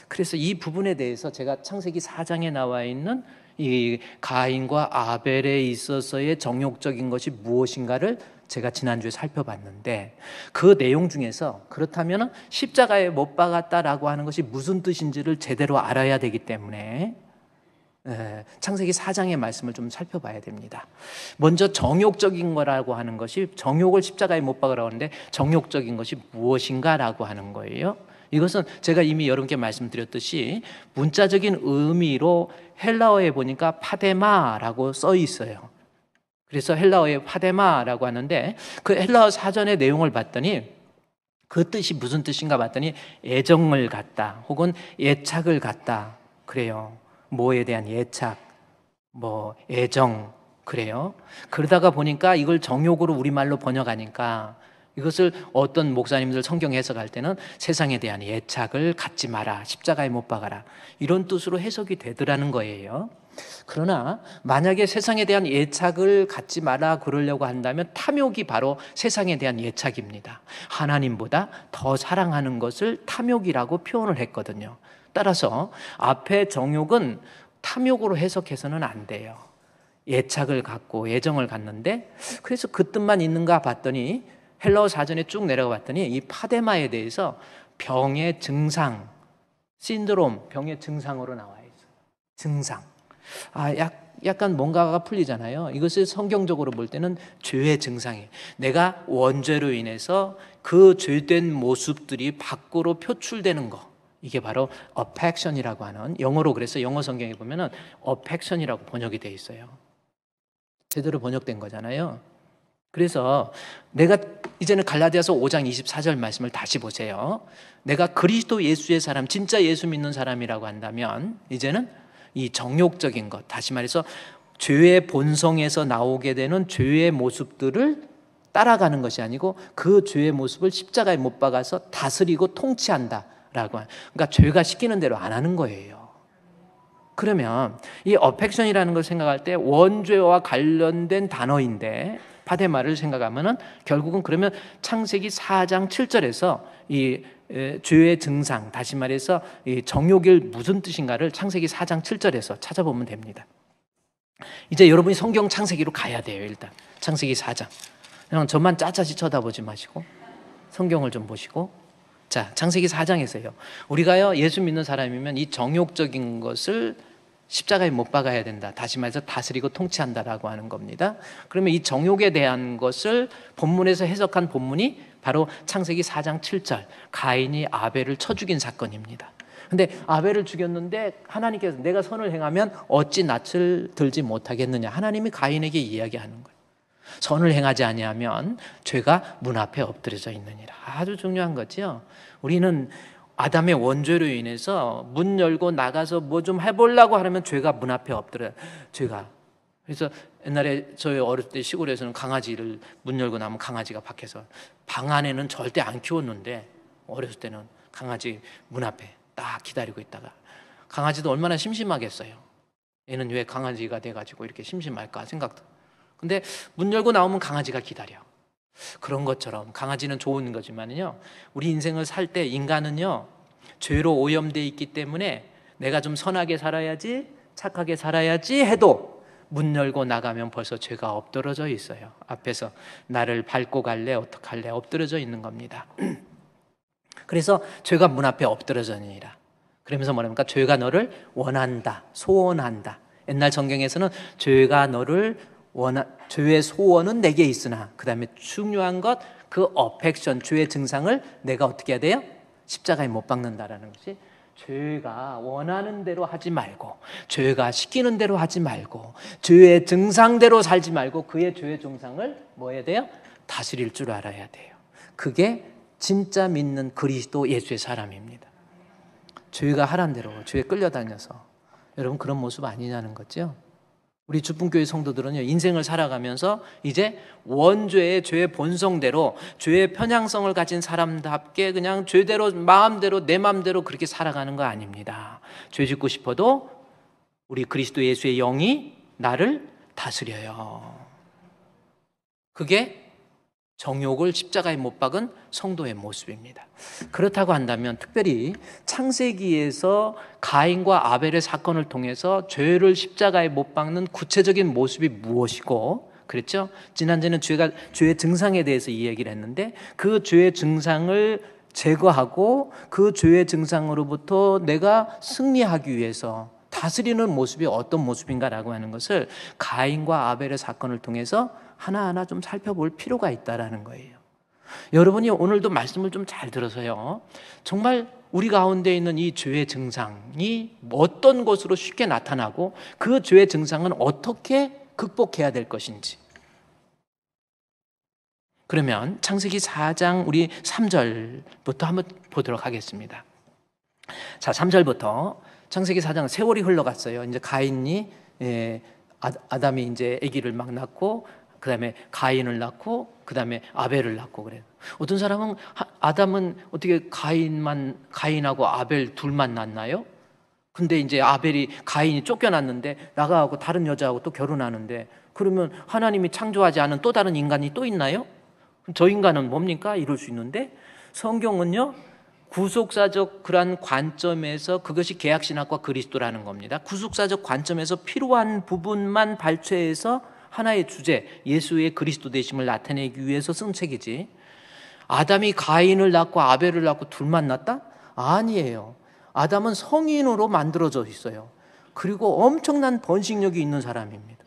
Speaker 1: 그래서 이 부분에 대해서 제가 창세기 4장에 나와 있는 이 가인과 아벨에 있어서의 정욕적인 것이 무엇인가를 제가 지난주에 살펴봤는데, 그 내용 중에서 그렇다면 십자가에 못 박았다라고 하는 것이 무슨 뜻인지를 제대로 알아야 되기 때문에 창세기 4장의 말씀을 좀 살펴봐야 됩니다. 먼저 정욕적인 거라고 하는 것이, 정욕을 십자가에 못 박으라고 하는데 정욕적인 것이 무엇인가라고 하는 거예요. 이것은 제가 이미 여러분께 말씀드렸듯이 문자적인 의미로 헬라어에 보니까 파데마라고 써 있어요. 그래서 헬라어에 파데마라고 하는데, 그 헬라어 사전의 내용을 봤더니 그 뜻이 무슨 뜻인가 봤더니 애정을 갖다 혹은 애착을 갖다 그래요. 뭐에 대한 애착, 애정, 그래요. 그러다가 보니까 이걸 정욕으로 우리말로 번역하니까 이것을 어떤 목사님들 성경 해석할 때는 세상에 대한 애착을 갖지 마라, 십자가에 못 박아라, 이런 뜻으로 해석이 되더라는 거예요. 그러나 만약에 세상에 대한 애착을 갖지 마라 그러려고 한다면 탐욕이 바로 세상에 대한 애착입니다. 하나님보다 더 사랑하는 것을 탐욕이라고 표현을 했거든요. 따라서 앞에 정욕은 탐욕으로 해석해서는 안 돼요. 애착을 갖고 애정을 갖는데, 그래서 그 뜻만 있는가 봤더니 헬라어 사전에 쭉 내려가 봤더니 이 파데마에 대해서 병의 증상, 신드롬, 병의 증상으로 나와 있어요. 증상. 약간 뭔가가 풀리잖아요. 이것을 성경적으로 볼 때는 죄의 증상이에요. 내가 원죄로 인해서 그 죄된 모습들이 밖으로 표출되는 거. 이게 바로 affection이라고 하는, 영어로 그래서 영어 성경에 보면은 affection이라고 번역이 돼 있어요. 제대로 번역된 거잖아요. 그래서 내가 이제는 갈라디아서 5장 24절 말씀을 다시 보세요. 내가 그리스도 예수의 사람, 진짜 예수 믿는 사람이라고 한다면 이제는 이 정욕적인 것, 다시 말해서 죄의 본성에서 나오게 되는 죄의 모습들을 따라가는 것이 아니고 그 죄의 모습을 십자가에 못 박아서 다스리고 통치한다. 그러니까 죄가 시키는 대로 안 하는 거예요. 그러면 이 어펙션이라는 걸 생각할 때 원죄와 관련된 단어인데, 파데마를 생각하면은 결국은 그러면 창세기 4장 7절에서 이 죄의 증상, 다시 말해서 이 정욕이 무슨 뜻인가를 창세기 4장 7절에서 찾아보면 됩니다. 이제 여러분이 성경 창세기로 가야 돼요. 일단 창세기 4장. 그냥 저만 짜짜지 쳐다보지 마시고 성경을 좀 보시고. 자, 창세기 4장에서요. 우리가요, 예수 믿는 사람이면 이 정욕적인 것을 십자가에 못 박아야 된다. 다시 말해서 다스리고 통치한다라고 하는 겁니다. 그러면 이 정욕에 대한 것을 본문에서 해석한 본문이 바로 창세기 4장 7절, 가인이 아벨을 쳐 죽인 사건입니다. 근데 아벨을 죽였는데 하나님께서 내가 선을 행하면 어찌 낯을 들지 못하겠느냐, 하나님이 가인에게 이야기하는 거예요. 선을 행하지 아니하면 죄가 문 앞에 엎드려져 있느니라. 아주 중요한 거죠. 우리는 아담의 원죄로 인해서 문 열고 나가서 뭐 좀 해보려고 하면 죄가 문 앞에 엎드려요. 죄가. 그래서 옛날에 저희 어릴 때 시골에서는 강아지를 문 열고 나면 강아지가 밖에서, 방 안에는 절대 안 키웠는데 어렸을 때는 강아지 문 앞에 딱 기다리고 있다가, 강아지도 얼마나 심심하겠어요. 얘는 왜 강아지가 돼가지고 이렇게 심심할까 생각도. 근데 문 열고 나오면 강아지가 기다려. 그런 것처럼 강아지는 좋은 거지만요, 우리 인생을 살 때 인간은요, 죄로 오염되어 있기 때문에 내가 좀 선하게 살아야지, 착하게 살아야지 해도 문 열고 나가면 벌써 죄가 엎드러져 있어요. 앞에서 나를 밟고 갈래, 어떡할래, 엎드러져 있는 겁니다. 그래서 죄가 문 앞에 엎드러져니라. 그러면서 뭐랍니까? 죄가 너를 원한다, 소원한다. 옛날 성경에서는 죄가 너를 죄의 소원은 내게 있으나, 그 다음에 중요한 것, 그 어펙션, 죄의 증상을 내가 어떻게 해야 돼요? 십자가에 못 박는다라는 것이, 죄가 원하는 대로 하지 말고, 죄가 시키는 대로 하지 말고, 죄의 증상대로 살지 말고, 그의 죄의 증상을 뭐 해야 돼요? 다스릴 줄 알아야 돼요. 그게 진짜 믿는 그리스도 예수의 사람입니다. 죄가 하란 대로 죄에 끌려다녀서, 여러분 그런 모습 아니냐는 거죠. 우리 주품교회 성도들은요, 인생을 살아가면서 이제 원죄의 죄의 본성대로, 죄의 편향성을 가진 사람답게 그냥 죄대로, 마음대로, 내 마음대로 그렇게 살아가는 거 아닙니다. 죄 짓고 싶어도 우리 그리스도 예수의 영이 나를 다스려요. 그게 정욕을 십자가에 못 박은 성도의 모습입니다. 그렇다고 한다면 특별히 창세기에서 가인과 아벨의 사건을 통해서 죄를 십자가에 못 박는 구체적인 모습이 무엇이고, 그랬죠? 지난주에는 죄의 증상에 대해서 이야기를 했는데, 그 죄의 증상을 제거하고 그 죄의 증상으로부터 내가 승리하기 위해서 다스리는 모습이 어떤 모습인가라고 하는 것을 가인과 아벨의 사건을 통해서 하나하나 좀 살펴볼 필요가 있다라는 거예요. 여러분이 오늘도 말씀을 좀 잘 들어서요, 정말 우리 가운데 있는 이 죄의 증상이 어떤 것으로 쉽게 나타나고 그 죄의 증상은 어떻게 극복해야 될 것인지. 그러면 창세기 4장 우리 3절부터 한번 보도록 하겠습니다. 자, 3절부터 창세기 4장, 세월이 흘러갔어요. 이제 가인이, 아담이 이제 아기를 막 낳고, 그 다음에 가인을 낳고, 그 다음에 아벨을 낳고 그래요. 어떤 사람은 아담은 어떻게 가인하고 아벨 둘만 낳나요? 근데 이제 가인이 쫓겨났는데 나가고 다른 여자하고 또 결혼하는데, 그러면 하나님이 창조하지 않은 또 다른 인간이 또 있나요? 저 인간은 뭡니까? 이럴 수 있는데, 성경은요, 구속사적 그러한 관점에서 그것이 개혁신학과 그리스도라는 겁니다. 구속사적 관점에서 필요한 부분만 발췌해서 하나의 주제, 예수의 그리스도 되심을 나타내기 위해서 쓴 책이지, 아담이 가인을 낳고 아벨을 낳고 둘만 낳았다? 아니에요. 아담은 성인으로 만들어져 있어요. 그리고 엄청난 번식력이 있는 사람입니다.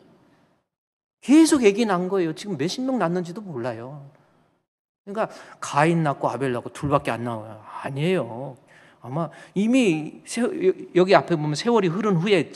Speaker 1: 계속 아기 낳은 거예요. 지금 몇십 명 낳는지도 몰라요. 그러니까 가인 낳고 아벨 낳고 둘밖에 안 나와요. 아니에요. 아마 이미 여기 앞에 보면 세월이 흐른 후에,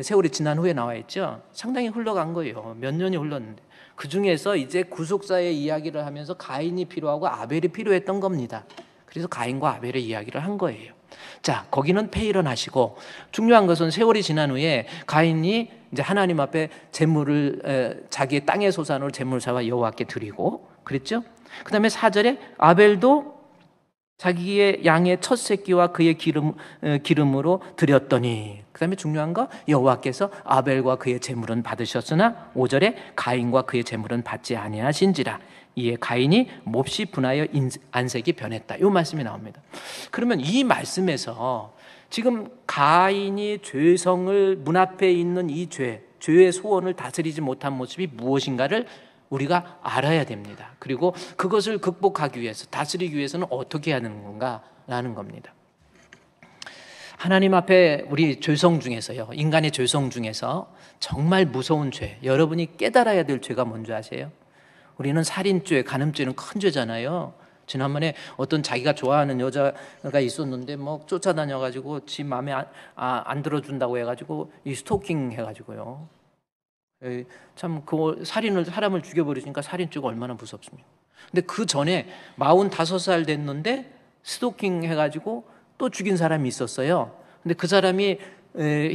Speaker 1: 세월이 지난 후에 나와 있죠. 상당히 흘러간 거예요. 몇 년이 흘렀는데, 그 중에서 이제 구속사의 이야기를 하면서 가인이 필요하고 아벨이 필요했던 겁니다. 그래서 가인과 아벨의 이야기를 한 거예요. 자, 거기는 폐일은 하시고, 중요한 것은 세월이 지난 후에 가인이 이제 하나님 앞에 제물을, 자기의 땅의 소산으로 제물을 잡아 여호와께 드리고 그랬죠. 그 다음에 4절에 아벨도 자기의 양의 첫 새끼와 그의 기름으로 드렸더니, 그 다음에 중요한 거, 여호와께서 아벨과 그의 제물은 받으셨으나 5절에 가인과 그의 제물은 받지 아니하신지라. 이에 가인이 몹시 분하여 안색이 변했다. 이 말씀이 나옵니다. 그러면 이 말씀에서 지금 가인이 죄성을, 문 앞에 있는 이 죄, 죄의 소원을 다스리지 못한 모습이 무엇인가를 우리가 알아야 됩니다. 그리고 그것을 극복하기 위해서, 다스리기 위해서는 어떻게 하는 건가라는 겁니다. 하나님 앞에 우리 죄성 중에서요, 인간의 죄성 중에서 정말 무서운 죄, 여러분이 깨달아야 될 죄가 뭔지 아세요? 우리는 살인죄, 간음죄는 큰 죄잖아요. 지난번에 어떤 자기가 좋아하는 여자가 있었는데 뭐 쫓아다녀가지고 지 마음에 안 들어준다고 해가지고 이 스토킹 해가지고요. 참 그 사람을 죽여버리니까 살인죄가 얼마나 무섭습니까? 근데 그 전에 45살 됐는데 스토킹 해가지고 또 죽인 사람이 있었어요. 근데 그 사람이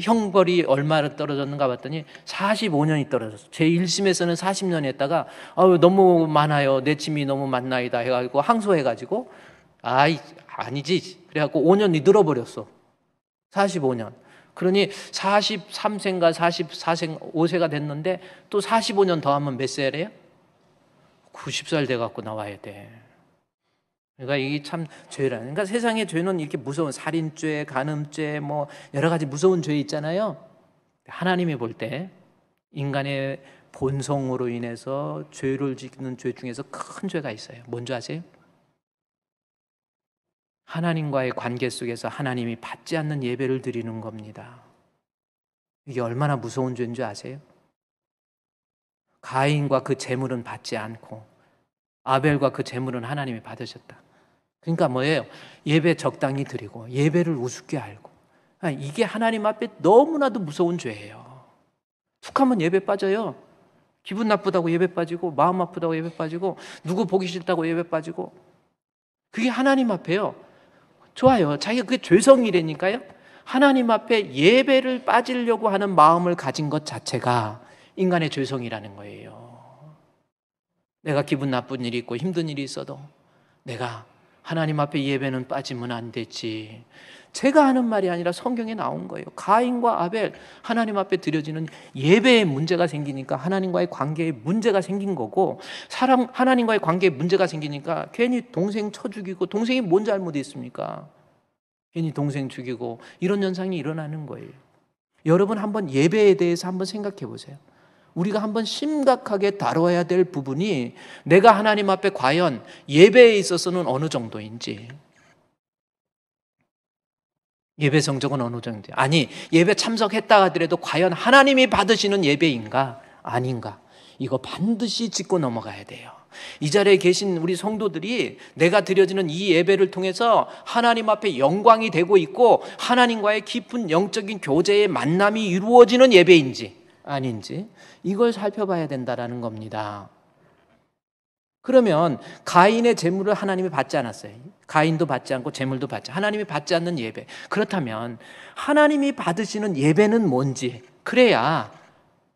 Speaker 1: 형벌이 얼마나 떨어졌는가 봤더니 45년이 떨어졌어요. 제 1심에서는 40년 했다가 너무 많아요, 내 짐이 너무 많나이다 해가지고 항소해가지고 아니지 그래갖고 5년이 늘어버렸어. 45년. 그러니 43세인가 44세, 5세가 됐는데 또 45년 더 하면 몇 세래요? 90살 돼갖고 나와야 돼. 그러니까 이게 참 죄라는. 그러니까 세상의 죄는 이렇게 무서운 살인죄, 간음죄, 뭐 여러 가지 무서운 죄 있잖아요. 하나님이 볼 때 인간의 본성으로 인해서 죄를 짓는 죄 중에서 큰 죄가 있어요. 뭔지 아세요? 하나님과의 관계 속에서 하나님이 받지 않는 예배를 드리는 겁니다. 이게 얼마나 무서운 죄인 줄 아세요? 가인과 그 제물은 받지 않고 아벨과 그 제물은 하나님이 받으셨다. 그러니까 뭐예요? 예배 적당히 드리고 예배를 우습게 알고. 이게 하나님 앞에 너무나도 무서운 죄예요. 툭하면 예배 빠져요. 기분 나쁘다고 예배 빠지고, 마음 아프다고 예배 빠지고, 누구 보기 싫다고 예배 빠지고. 그게 하나님 앞에요. 좋아요. 자기가 그게 죄성이라니까요. 하나님 앞에 예배를 빠지려고 하는 마음을 가진 것 자체가 인간의 죄성이라는 거예요. 내가 기분 나쁜 일이 있고 힘든 일이 있어도 내가 하나님 앞에 예배는 빠지면 안 되지. 제가 하는 말이 아니라 성경에 나온 거예요. 가인과 아벨, 하나님 앞에 드려지는 예배에 문제가 생기니까 하나님과의 관계에 문제가 생긴 거고, 하나님과의 관계에 문제가 생기니까 괜히 동생 쳐 죽이고, 동생이 뭔 잘못이 있습니까? 괜히 동생 죽이고 이런 현상이 일어나는 거예요. 여러분 한번 예배에 대해서 한번 생각해 보세요. 우리가 한번 심각하게 다뤄야 될 부분이 내가 하나님 앞에 과연 예배에 있어서는 어느 정도인지, 예배 성적은 어느 정도, 아니 예배 참석했다 하더라도 과연 하나님이 받으시는 예배인가 아닌가, 이거 반드시 짚고 넘어가야 돼요. 이 자리에 계신 우리 성도들이 내가 드려지는 이 예배를 통해서 하나님 앞에 영광이 되고 있고 하나님과의 깊은 영적인 교제의 만남이 이루어지는 예배인지 아닌지, 이걸 살펴봐야 된다라는 겁니다. 그러면 가인의 제물을 하나님이 받지 않았어요. 가인도 받지 않고 제물도 받지 않고 하나님이 받지 않는 예배. 그렇다면 하나님이 받으시는 예배는 뭔지, 그래야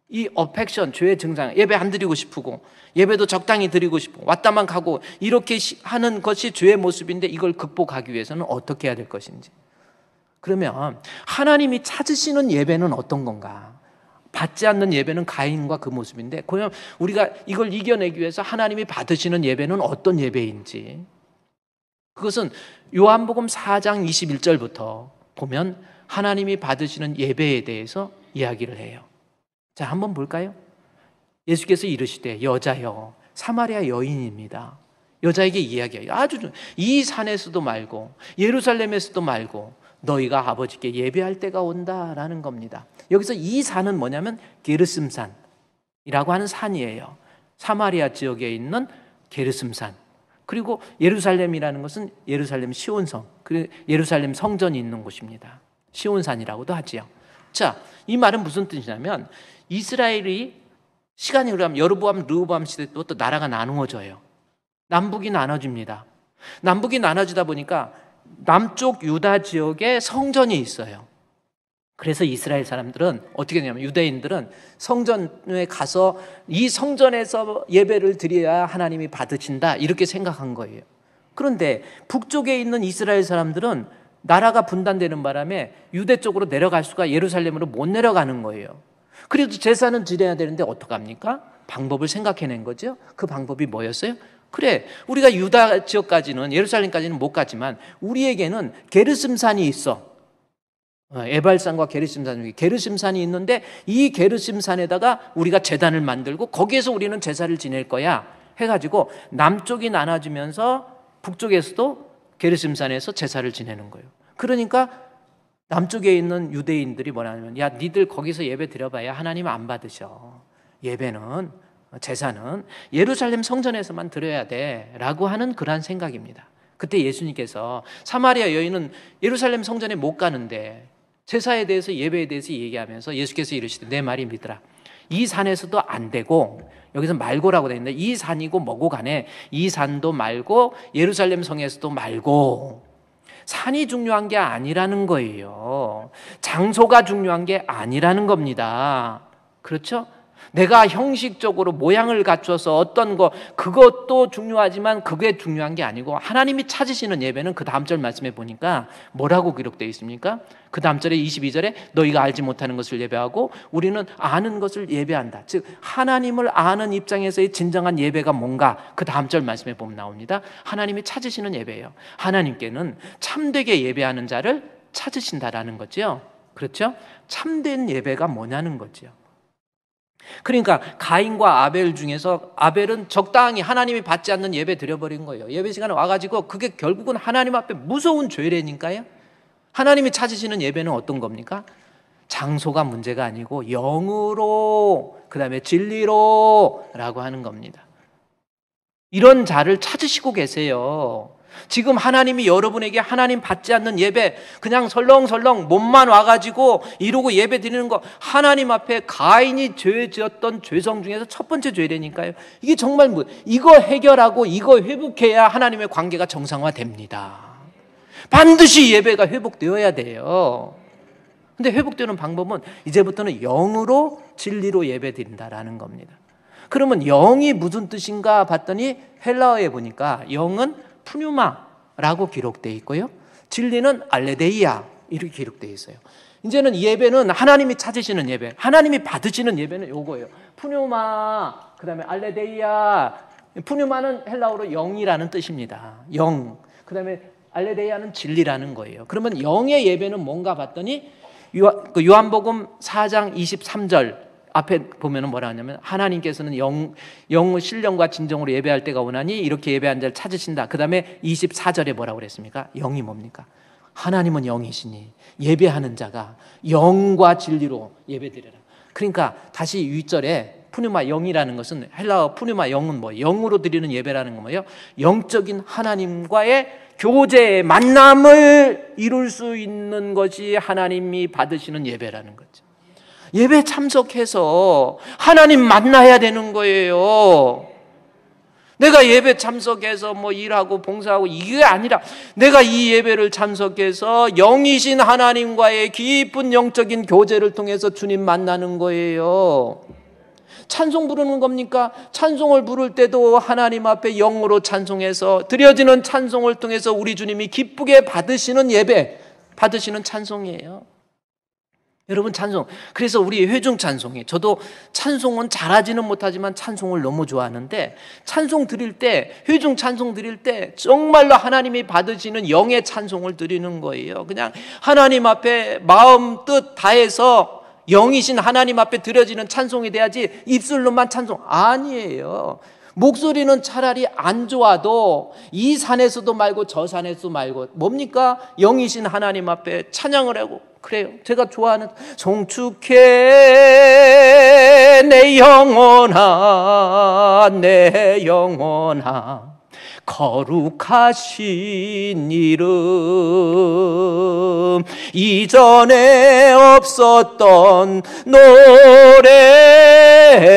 Speaker 1: 이 어펙션, 죄의 증상, 예배 안 드리고 싶고 예배도 적당히 드리고 싶고 왔다만 가고 이렇게 하는 것이 죄의 모습인데, 이걸 극복하기 위해서는 어떻게 해야 될 것인지. 그러면 하나님이 찾으시는 예배는 어떤 건가? 받지 않는 예배는 가인과 그 모습인데, 그러면 우리가 이걸 이겨내기 위해서 하나님이 받으시는 예배는 어떤 예배인지, 그것은 요한복음 4장 21절부터 보면 하나님이 받으시는 예배에 대해서 이야기를 해요. 자, 한번 볼까요? 예수께서 이르시되 여자여, 사마리아 여인입니다. 여자에게 이야기해요. 이 산에서도 말고 예루살렘에서도 말고 너희가 아버지께 예배할 때가 온다라는 겁니다. 여기서 이 산은 뭐냐면 게르슴산이라고 하는 산이에요. 사마리아 지역에 있는 게르슴산. 그리고 예루살렘이라는 것은 예루살렘 시온성, 그리고 예루살렘 성전이 있는 곳입니다. 시온산이라고도 하지요. 자, 이 말은 무슨 뜻이냐면 이스라엘이 시간이 흐르면 여로보암, 르호보암 시대 때부터 나라가 나누어져요. 남북이 나눠집니다. 남북이 나눠지다 보니까 남쪽 유다 지역에 성전이 있어요. 그래서 이스라엘 사람들은 어떻게 되냐면, 유대인들은 성전에 가서 이 성전에서 예배를 드려야 하나님이 받으신다, 이렇게 생각한 거예요. 그런데 북쪽에 있는 이스라엘 사람들은 나라가 분단되는 바람에 유대 쪽으로 내려갈 수가, 예루살렘으로 못 내려가는 거예요. 그래도 제사는 드려야 되는데 어떡합니까? 방법을 생각해낸 거죠. 그 방법이 뭐였어요? 그래, 우리가 유다 지역까지는, 예루살렘까지는 못 가지만 우리에게는 게르슴산이 있어. 에발산과 게르심산 중에 게르심산이 있는데 이 게르심산에다가 우리가 제단을 만들고 거기에서 우리는 제사를 지낼 거야 해가지고 남쪽이 나눠지면서 북쪽에서도 게르심산에서 제사를 지내는 거예요. 그러니까 남쪽에 있는 유대인들이 뭐냐면 야 니들 거기서 예배 드려봐야 하나님 안 받으셔. 예배는 제사는 예루살렘 성전에서만 드려야 돼 라고 하는 그러한 생각입니다. 그때 예수님께서 사마리아 여인은 예루살렘 성전에 못 가는데 제사에 대해서 예배에 대해서 얘기하면서 예수께서 이르시되 내 말이 믿으라. 이 산에서도 안 되고 여기서 말고라고 되어 있는데 이 산이고 뭐고 간에 이 산도 말고 예루살렘 성에서도 말고 산이 중요한 게 아니라는 거예요. 장소가 중요한 게 아니라는 겁니다. 그렇죠? 내가 형식적으로 모양을 갖춰서 어떤 거 그것도 중요하지만 그게 중요한 게 아니고 하나님이 찾으시는 예배는 그 다음 절 말씀에 보니까 뭐라고 기록되어 있습니까? 그 다음 절에 22절에 너희가 알지 못하는 것을 예배하고 우리는 아는 것을 예배한다. 즉 하나님을 아는 입장에서의 진정한 예배가 뭔가 그 다음 절 말씀에 보면 나옵니다. 하나님이 찾으시는 예배예요. 하나님께는 참되게 예배하는 자를 찾으신다라는 거죠. 그렇죠? 참된 예배가 뭐냐는 거죠. 그러니까 가인과 아벨 중에서 아벨은 적당히 하나님이 받지 않는 예배 드려버린 거예요. 예배 시간에 와가지고 그게 결국은 하나님 앞에 무서운 죄래니까요. 하나님이 찾으시는 예배는 어떤 겁니까? 장소가 문제가 아니고 영으로 그 다음에 진리로 라고 하는 겁니다. 이런 자를 찾으시고 계세요. 지금 하나님이 여러분에게 하나님 받지 않는 예배 그냥 설렁설렁 몸만 와가지고 이러고 예배 드리는 거 하나님 앞에 가인이 죄 지었던 죄성 중에서 첫 번째 죄라니까요. 이게 정말 이거 해결하고 이거 회복해야 하나님의 관계가 정상화됩니다. 반드시 예배가 회복되어야 돼요. 근데 회복되는 방법은 이제부터는 영으로 진리로 예배 드린다라는 겁니다. 그러면 영이 무슨 뜻인가 봤더니 헬라어에 보니까 영은 푸뉴마라고 기록되어 있고요. 진리는 알레데이아 이렇게 기록되어 있어요. 이제는 예배는 하나님이 찾으시는 예배, 하나님이 받으시는 예배는 요거예요. 푸뉴마, 그 다음에 알레데이아. 푸뉴마는 헬라어로 영이라는 뜻입니다. 영. 그 다음에 알레데이아는 진리라는 거예요. 그러면 영의 예배는 뭔가 봤더니 요한복음 4장 23절 앞에 보면은 뭐라 하냐면 하나님께서는 신령과 진정으로 예배할 때가 오나니 이렇게 예배한 자를 찾으신다. 그 다음에 24절에 뭐라고 그랬습니까? 영이 뭡니까? 하나님은 영이시니 예배하는 자가 영과 진리로 예배드리라. 그러니까 다시 윗절에 푸뉴마 영이라는 것은 헬라어 푸뉴마 영은 뭐 영으로 드리는 예배라는 건 뭐예요? 영적인 하나님과의 교제의 만남을 이룰 수 있는 것이 하나님이 받으시는 예배라는 거죠. 예배 참석해서 하나님 만나야 되는 거예요. 내가 예배 참석해서 뭐 일하고 봉사하고 이게 아니라 내가 이 예배를 참석해서 영이신 하나님과의 깊은 영적인 교제를 통해서 주님 만나는 거예요. 찬송 부르는 겁니까? 찬송을 부를 때도 하나님 앞에 영으로 찬송해서 드려지는 찬송을 통해서 우리 주님이 기쁘게 받으시는 예배, 받으시는 찬송이에요. 여러분 찬송, 그래서 우리 회중 찬송이 저도 찬송은 잘하지는 못하지만 찬송을 너무 좋아하는데 찬송 드릴 때 회중 찬송 드릴 때 정말로 하나님이 받으시는 영의 찬송을 드리는 거예요. 그냥 하나님 앞에 마음 뜻 다해서 영이신 하나님 앞에 드려지는 찬송이 돼야지 입술로만 찬송 아니에요. 목소리는 차라리 안 좋아도 이 산에서도 말고 저 산에서도 말고 뭡니까? 영이신 하나님 앞에 찬양을 하고 그래요. 제가 좋아하는 송축해 내 영혼아 내 영혼아 거룩하신 이름 이전에 없었던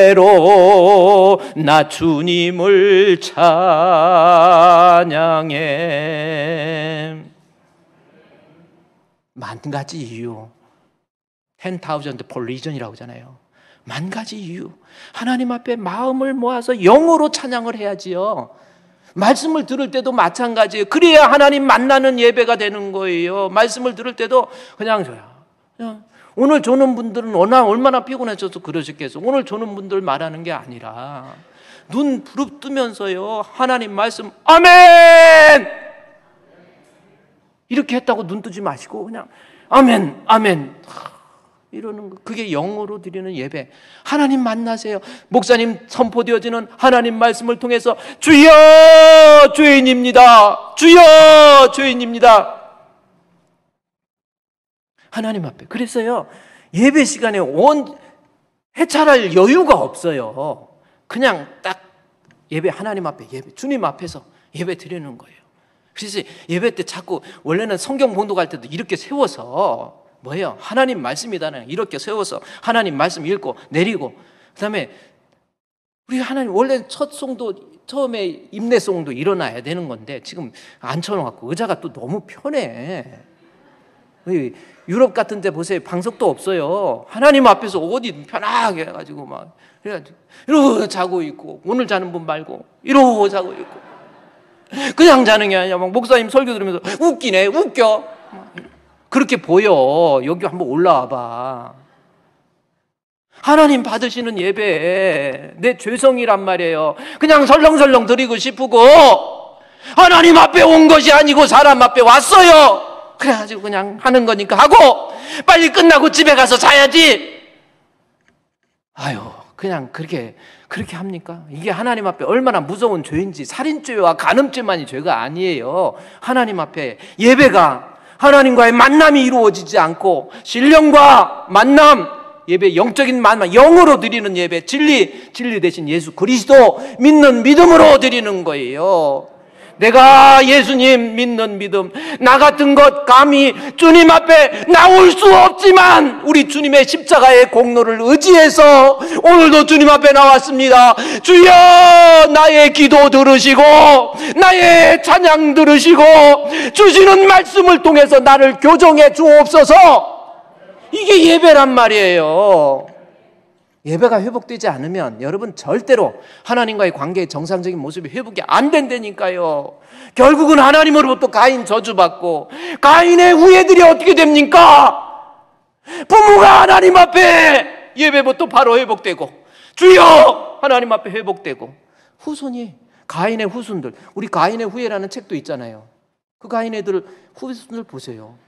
Speaker 1: 노래로 나 주님을 찬양해. 만 가지 이유 10,000 reason이라고 하잖아요. 만 가지 이유. 하나님 앞에 마음을 모아서 영으로 찬양을 해야지요. 말씀을 들을 때도 마찬가지예요. 그래야 하나님 만나는 예배가 되는 거예요. 말씀을 들을 때도 그냥 오늘 조는 분들은 얼마나 피곤해져서 그러셨겠어. 오늘 조는 분들 말하는 게 아니라 눈 부릅뜨면서요 하나님 말씀 아멘 이렇게 했다고 눈 뜨지 마시고 그냥 아멘, 아멘. 이러는 거. 그게 영으로 드리는 예배. 하나님 만나세요. 목사님 선포되어지는 하나님 말씀을 통해서 주여 죄인입니다. 주여 죄인입니다. 하나님 앞에. 그랬어요. 예배 시간에 해찰할 여유가 없어요. 그냥 딱 예배 하나님 앞에 예배 주님 앞에서 예배 드리는 거예요. 그래서 예배 때 자꾸 원래는 성경 봉독할 때도 이렇게 세워서 뭐예요? 하나님 말씀이다는 이렇게 세워서 하나님 말씀 읽고 내리고 그다음에 우리 하나님 원래 첫 송도 처음에 임내송도 일어나야 되는 건데 지금 앉혀놓고 의자가 또 너무 편해. 유럽 같은 데 보세요. 방석도 없어요. 하나님 앞에서 어디 편하게 해가지고 막 그래가지고 이러고 자고 있고 오늘 자는 분 말고 이러고 자고 있고 그냥 자는 게 아니라 막 목사님 설교 들으면서 웃기네 웃겨 그렇게 보여. 여기 한번 올라와 봐. 하나님 받으시는 예배 내 죄성이란 말이에요. 그냥 설렁설렁 드리고 싶고 하나님 앞에 온 것이 아니고 사람 앞에 왔어요. 그래가지고 그냥 하는 거니까 하고 빨리 끝나고 집에 가서 자야지. 아유 그냥 그렇게 합니까? 이게 하나님 앞에 얼마나 무서운 죄인지. 살인죄와 간음죄만이 죄가 아니에요. 하나님 앞에 예배가 하나님과의 만남이 이루어지지 않고 신령과 만남, 예배 영적인 만남, 영으로 드리는 예배, 진리 대신 예수 그리스도 믿는 믿음으로 드리는 거예요. 내가 예수님 믿는 믿음, 나 같은 것 감히 주님 앞에 나올 수 없지만 우리 주님의 십자가의 공로를 의지해서 오늘도 주님 앞에 나왔습니다. 주여 나의 기도 들으시고 나의 찬양 들으시고 주시는 말씀을 통해서 나를 교정해 주옵소서. 이게 예배란 말이에요. 예배가 회복되지 않으면 여러분 절대로 하나님과의 관계의 정상적인 모습이 회복이 안 된다니까요. 결국은 하나님으로부터 가인 저주받고 가인의 후예들이 어떻게 됩니까? 부모가 하나님 앞에 예배부터 바로 회복되고 주여 하나님 앞에 회복되고 후손이 가인의 후손들, 우리 가인의 후예라는 책도 있잖아요. 그 가인의 후손들 보세요.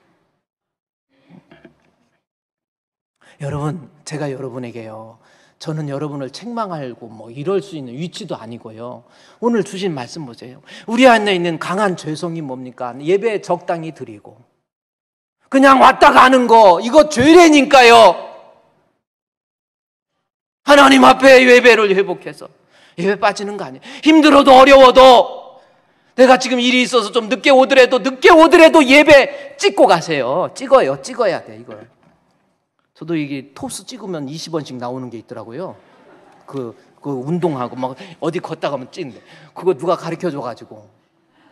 Speaker 1: 여러분, 제가 여러분에게요, 저는 여러분을 책망하고 뭐 이럴 수 있는 위치도 아니고요. 오늘 주신 말씀 보세요. 우리 안에 있는 강한 죄성이 뭡니까? 예배 적당히 드리고 그냥 왔다 가는 거, 이거 죄래니까요. 하나님 앞에 예배를 회복해서 예배 빠지는 거 아니에요. 힘들어도 어려워도 내가 지금 일이 있어서 좀 늦게 오더라도 예배 찍고 가세요. 찍어야 돼 이걸. 저도 이게 톱스 찍으면 20원씩 나오는 게 있더라고요. 그 운동하고 막 어디 걷다 가면 찍는데 그거 누가 가르쳐 줘가지고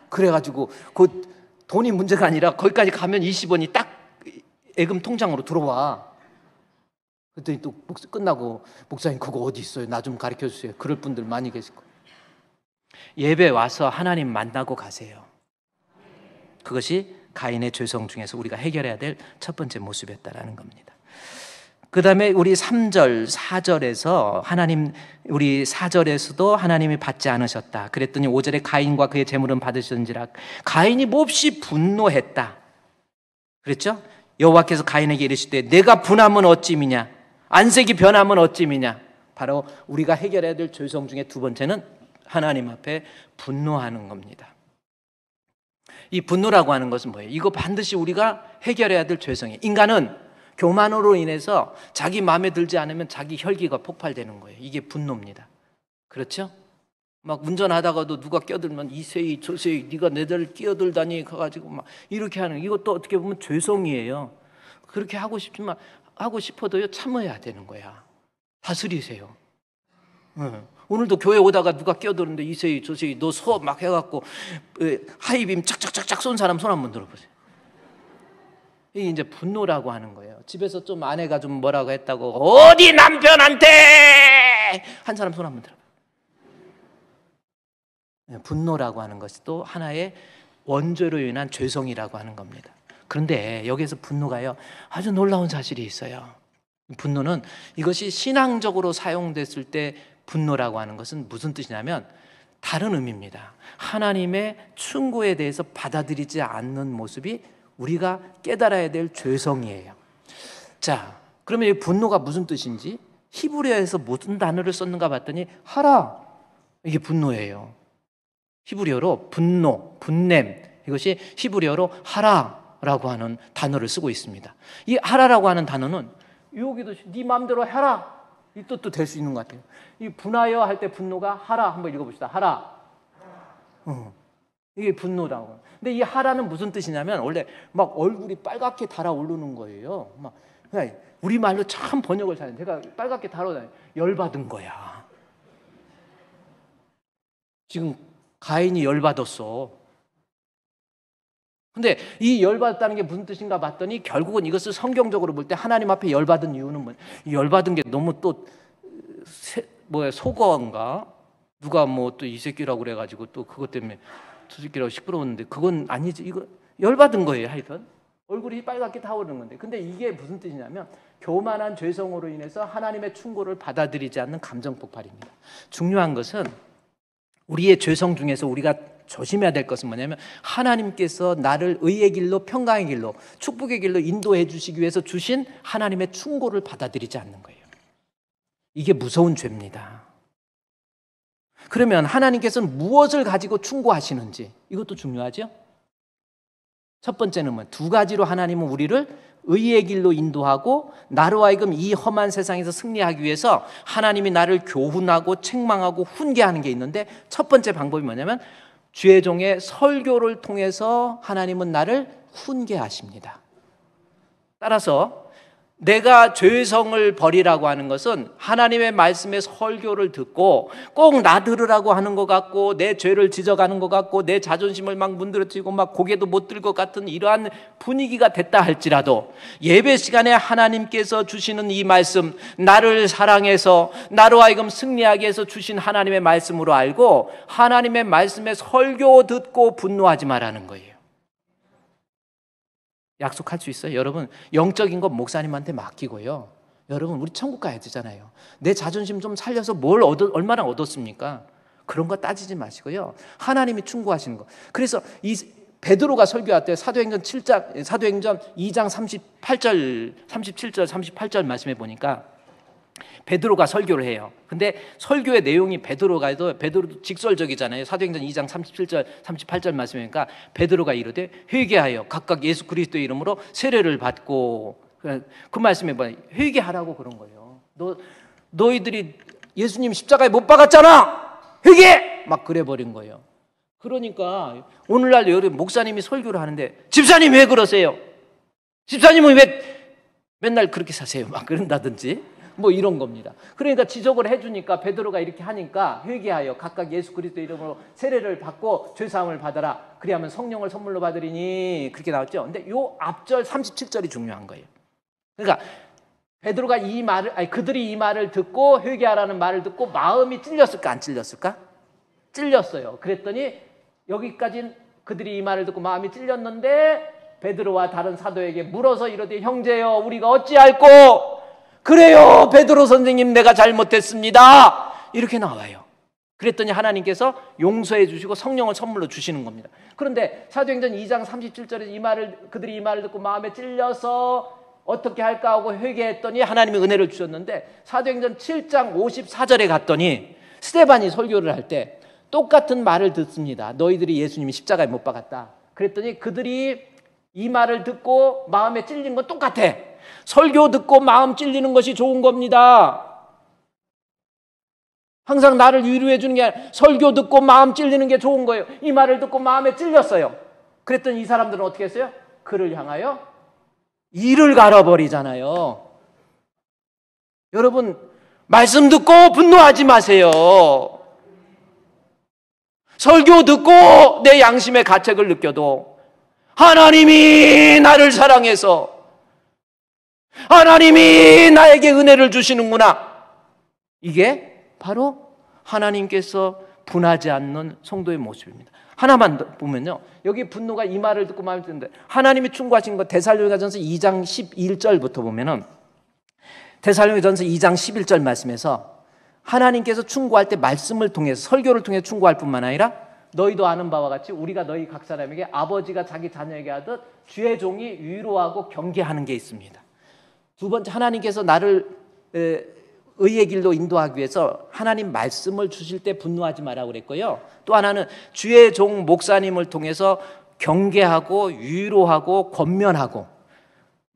Speaker 1: 그래가지고 그 돈이 문제가 아니라 거기까지 가면 20원이 딱 예금 통장으로 들어와. 그랬더니 또 끝나고 목사님 그거 어디 있어요? 나 좀 가르쳐 주세요. 그럴 분들 많이 계실 거예요. 예배 와서 하나님 만나고 가세요. 그것이 가인의 죄성 중에서 우리가 해결해야 될 첫 번째 모습이었다라는 겁니다. 그 다음에 우리 3절, 4절에서 우리 4절에서도 하나님이 받지 않으셨다. 그랬더니 5절에 가인과 그의 재물은 받으셨는지라. 가인이 몹시 분노했다. 그랬죠? 여호와께서 가인에게 이르시되 내가 분하면 어찌미냐? 안색이 변하면 어찌미냐? 바로 우리가 해결해야 될 죄성 중에 두 번째는 하나님 앞에 분노하는 겁니다. 이 분노라고 하는 것은 뭐예요? 이거 반드시 우리가 해결해야 될 죄성이에요. 인간은 교만으로 인해서 자기 마음에 들지 않으면 자기 혈기가 폭발되는 거예요. 이게 분노입니다. 그렇죠? 막 운전하다가도 누가 껴들면 이세희 저세희 네가 내들 끼어들다니 가가지고 막 이렇게 하는, 이것도 어떻게 보면 죄성이에요. 그렇게 하고 싶어도요 참아야 되는 거야. 다스리세요. 오늘도 교회 오다가 누가 끼어드는데 이세희 저세희 너 수업 막 해갖고 하이빔 착착착착 쏜 사람 손 한번 들어보세요. 이게 이제 분노라고 하는 거예요. 집에서 좀 아내가 좀 뭐라고 했다고 어디 남편한테 한 사람 손 한번 들어봐요. 분노라고 하는 것이 또 하나의 원죄로 인한 죄성이라고 하는 겁니다. 그런데 여기에서 분노가요 아주 놀라운 사실이 있어요. 분노는 이것이 신앙적으로 사용됐을 때 분노라고 하는 것은 무슨 뜻이냐면 다른 의미입니다. 하나님의 충고에 대해서 받아들이지 않는 모습이 우리가 깨달아야 될 죄성이에요. 자, 그러면 이 분노가 무슨 뜻인지 히브리어에서 무슨 단어를 썼는가 봤더니 하라, 이게 분노예요. 히브리어로 분노, 분냄, 이것이 히브리어로 하라라고 하는 단어를 쓰고 있습니다. 이 하라라고 하는 단어는 여기도 네 마음대로 해라 이 뜻도 될 수 있는 것 같아요. 이 분하여 할 때 분노가 하라, 한번 읽어봅시다. 하라. 이게 분노라고. 근데 이 하라는 무슨 뜻이냐면 원래 막 얼굴이 빨갛게 달아오르는 거예요. 막 우리말로 참 번역을 잘해요. 제가 빨갛게 달아오르는 열받은 거야. 지금 가인이 열받았어. 근데 이 열받았다는 게 무슨 뜻인가 봤더니 결국은 이것을 성경적으로 볼 때 하나님 앞에 열받은 이유는 뭐야? 열받은 게 너무 또 속어인가? 누가 뭐 또 이 새끼라고 그래가지고 또 그것 때문에 저 새끼라고 시끄러웠는데 그건 아니지. 이거 열받은 거예요. 하여튼 얼굴이 빨갛게 타오르는 건데, 근데 이게 무슨 뜻이냐면 교만한 죄성으로 인해서 하나님의 충고를 받아들이지 않는 감정 폭발입니다. 중요한 것은 우리의 죄성 중에서 우리가 조심해야 될 것은 뭐냐면 하나님께서 나를 의의 길로, 평강의 길로, 축복의 길로 인도해 주시기 위해서 주신 하나님의 충고를 받아들이지 않는 거예요. 이게 무서운 죄입니다. 그러면 하나님께서는 무엇을 가지고 충고하시는지 이것도 중요하죠. 첫 번째는 뭐 두 가지로 하나님은 우리를 의의 길로 인도하고 나로 하여금 이 험한 세상에서 승리하기 위해서 하나님이 나를 교훈하고 책망하고 훈계하는 게 있는데, 첫 번째 방법이 뭐냐면 주의 종의 설교를 통해서 하나님은 나를 훈계하십니다. 따라서 내가 죄성을 버리라고 하는 것은 하나님의 말씀의 설교를 듣고 꼭 나 들으라고 하는 것 같고 내 죄를 지적하는 것 같고 내 자존심을 막 문드러뜨리고 막 고개도 못 들 것 같은 이러한 분위기가 됐다 할지라도 예배 시간에 하나님께서 주시는 이 말씀, 나를 사랑해서 나로 하여금 승리하게 해서 주신 하나님의 말씀으로 알고 하나님의 말씀의 설교 듣고 분노하지 말라는 거예요. 약속할 수 있어요? 여러분, 영적인 건 목사님한테 맡기고요. 여러분, 우리 천국 가야 되잖아요. 내 자존심 좀 살려서 얼마나 얻었습니까? 그런 거 따지지 마시고요. 하나님이 충고하시는 거. 그래서 이 베드로가 설교할 때 사도행전 2장 38절, 37절, 38절 말씀해 보니까 베드로가 설교를 해요. 근데 설교의 내용이 베드로도 직설적이잖아요. 사도행전 2장 37절, 38절 말씀이니까 베드로가 이르되 회개하여 각각 예수 그리스도의 이름으로 세례를 받고, 그 말씀에 뭐 회개하라고 그런 거예요. 너희들이 예수님 십자가에 못 박았잖아. 회개! 막 그래 버린 거예요. 그러니까 오늘날 여러분 목사님이 설교를 하는데 집사님 왜 그러세요? 집사님은 왜 맨날 그렇게 사세요? 막 그런다든지 뭐 이런 겁니다. 그러니까 지적을 해주니까 베드로가 이렇게 하니까 회개하여 각각 예수 그리스도 이름으로 세례를 받고 죄사함을 받아라. 그리하면 성령을 선물로 받으리니, 그렇게 나왔죠. 근데 요 앞절 37절이 중요한 거예요. 그러니까 베드로가 그들이 이 말을 듣고 회개하라는 말을 듣고 마음이 찔렸을까 안 찔렸을까? 찔렸어요. 그랬더니 여기까지는 그들이 이 말을 듣고 마음이 찔렸는데 베드로와 다른 사도에게 물어서 이르되 형제여 우리가 어찌할꼬? 그래요, 베드로 선생님 내가 잘못했습니다. 이렇게 나와요. 그랬더니 하나님께서 용서해 주시고 성령을 선물로 주시는 겁니다. 그런데 사도행전 2장 37절에 그들이 이 말을 듣고 마음에 찔려서 어떻게 할까 하고 회개했더니 하나님이 은혜를 주셨는데, 사도행전 7장 54절에 갔더니 스데반이 설교를 할 때 똑같은 말을 듣습니다. 너희들이 예수님이 십자가에 못 박았다. 그랬더니 그들이 이 말을 듣고 마음에 찔린 건 똑같아. 설교 듣고 마음 찔리는 것이 좋은 겁니다. 항상 나를 위로해 주는 게 아니라 설교 듣고 마음 찔리는 게 좋은 거예요. 이 말을 듣고 마음에 찔렸어요. 그랬더니 이 사람들은 어떻게 했어요? 그를 향하여 이를 갈아버리잖아요. 여러분, 말씀 듣고 분노하지 마세요. 설교 듣고 내 양심의 가책을 느껴도 하나님이 나를 사랑해서 하나님이 나에게 은혜를 주시는구나. 이게 바로 하나님께서 분하지 않는 성도의 모습입니다. 하나만 보면요, 여기 분노가 이 말을 듣고 마음에 드는데 하나님이 충고하신 것 데살로니가전서 2장 11절부터 보면은 데살로니가전서 2장 11절 말씀에서 하나님께서 충고할 때 말씀을 통해서 설교를 통해 충고할 뿐만 아니라 너희도 아는 바와 같이 우리가 너희 각 사람에게 아버지가 자기 자녀에게 하듯 주의 종이 위로하고 경계하는 게 있습니다. 두 번째, 하나님께서 나를 의의 길로 인도하기 위해서 하나님 말씀을 주실 때 분노하지 마라고 그랬고요. 또 하나는 주의 종 목사님을 통해서 경계하고 위로하고 권면하고,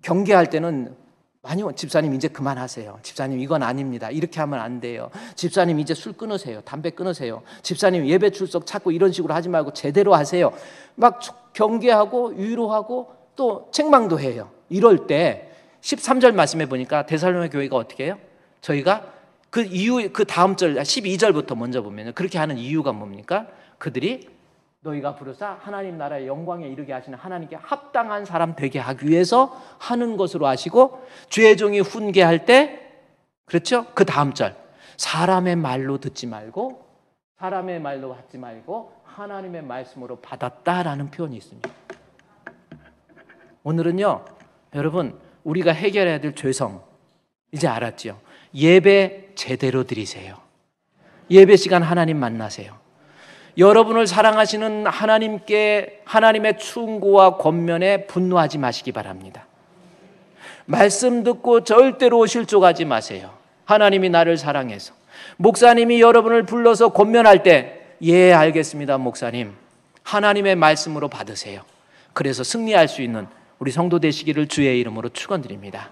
Speaker 1: 경계할 때는 아니요, 집사님 이제 그만하세요. 집사님 이건 아닙니다. 이렇게 하면 안 돼요. 집사님 이제 술 끊으세요. 담배 끊으세요. 집사님 예배 출석 자꾸 이런 식으로 하지 말고 제대로 하세요. 막 경계하고 위로하고 또 책망도 해요. 이럴 때 13절 말씀해 보니까 데살로니가 교회가 어떻게 해요? 저희가 그 이후 그 다음 절 12절부터 먼저 보면 그렇게 하는 이유가 뭡니까? 그들이 너희가 부르사 하나님 나라의 영광에 이르게 하시는 하나님께 합당한 사람 되게 하기 위해서 하는 것으로 아시고, 주의 종이 훈계할 때, 그렇죠? 그 다음 절, 사람의 말로 듣지 말고 사람의 말로 받지 말고 하나님의 말씀으로 받았다라는 표현이 있습니다. 오늘은요, 여러분, 우리가 해결해야 될 죄성 이제 알았죠? 예배 제대로 드리세요. 예배 시간 하나님 만나세요. 여러분을 사랑하시는 하나님께 하나님의 충고와 권면에 분노하지 마시기 바랍니다. 말씀 듣고 절대로 실족하지 마세요. 하나님이 나를 사랑해서 목사님이 여러분을 불러서 권면할 때, 예, 알겠습니다 목사님, 하나님의 말씀으로 받으세요. 그래서 승리할 수 있는 우리 성도 되시기를 주의 이름으로 축원드립니다.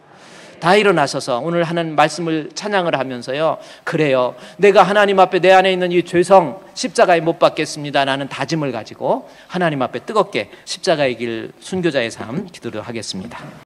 Speaker 1: 다 일어나셔서 오늘 하는 말씀을 찬양을 하면서요, 그래요, 내가 하나님 앞에 내 안에 있는 이 죄성 십자가에 못 박겠습니다 라는 다짐을 가지고 하나님 앞에 뜨겁게 십자가의 길 순교자의 삶 기도를 하겠습니다.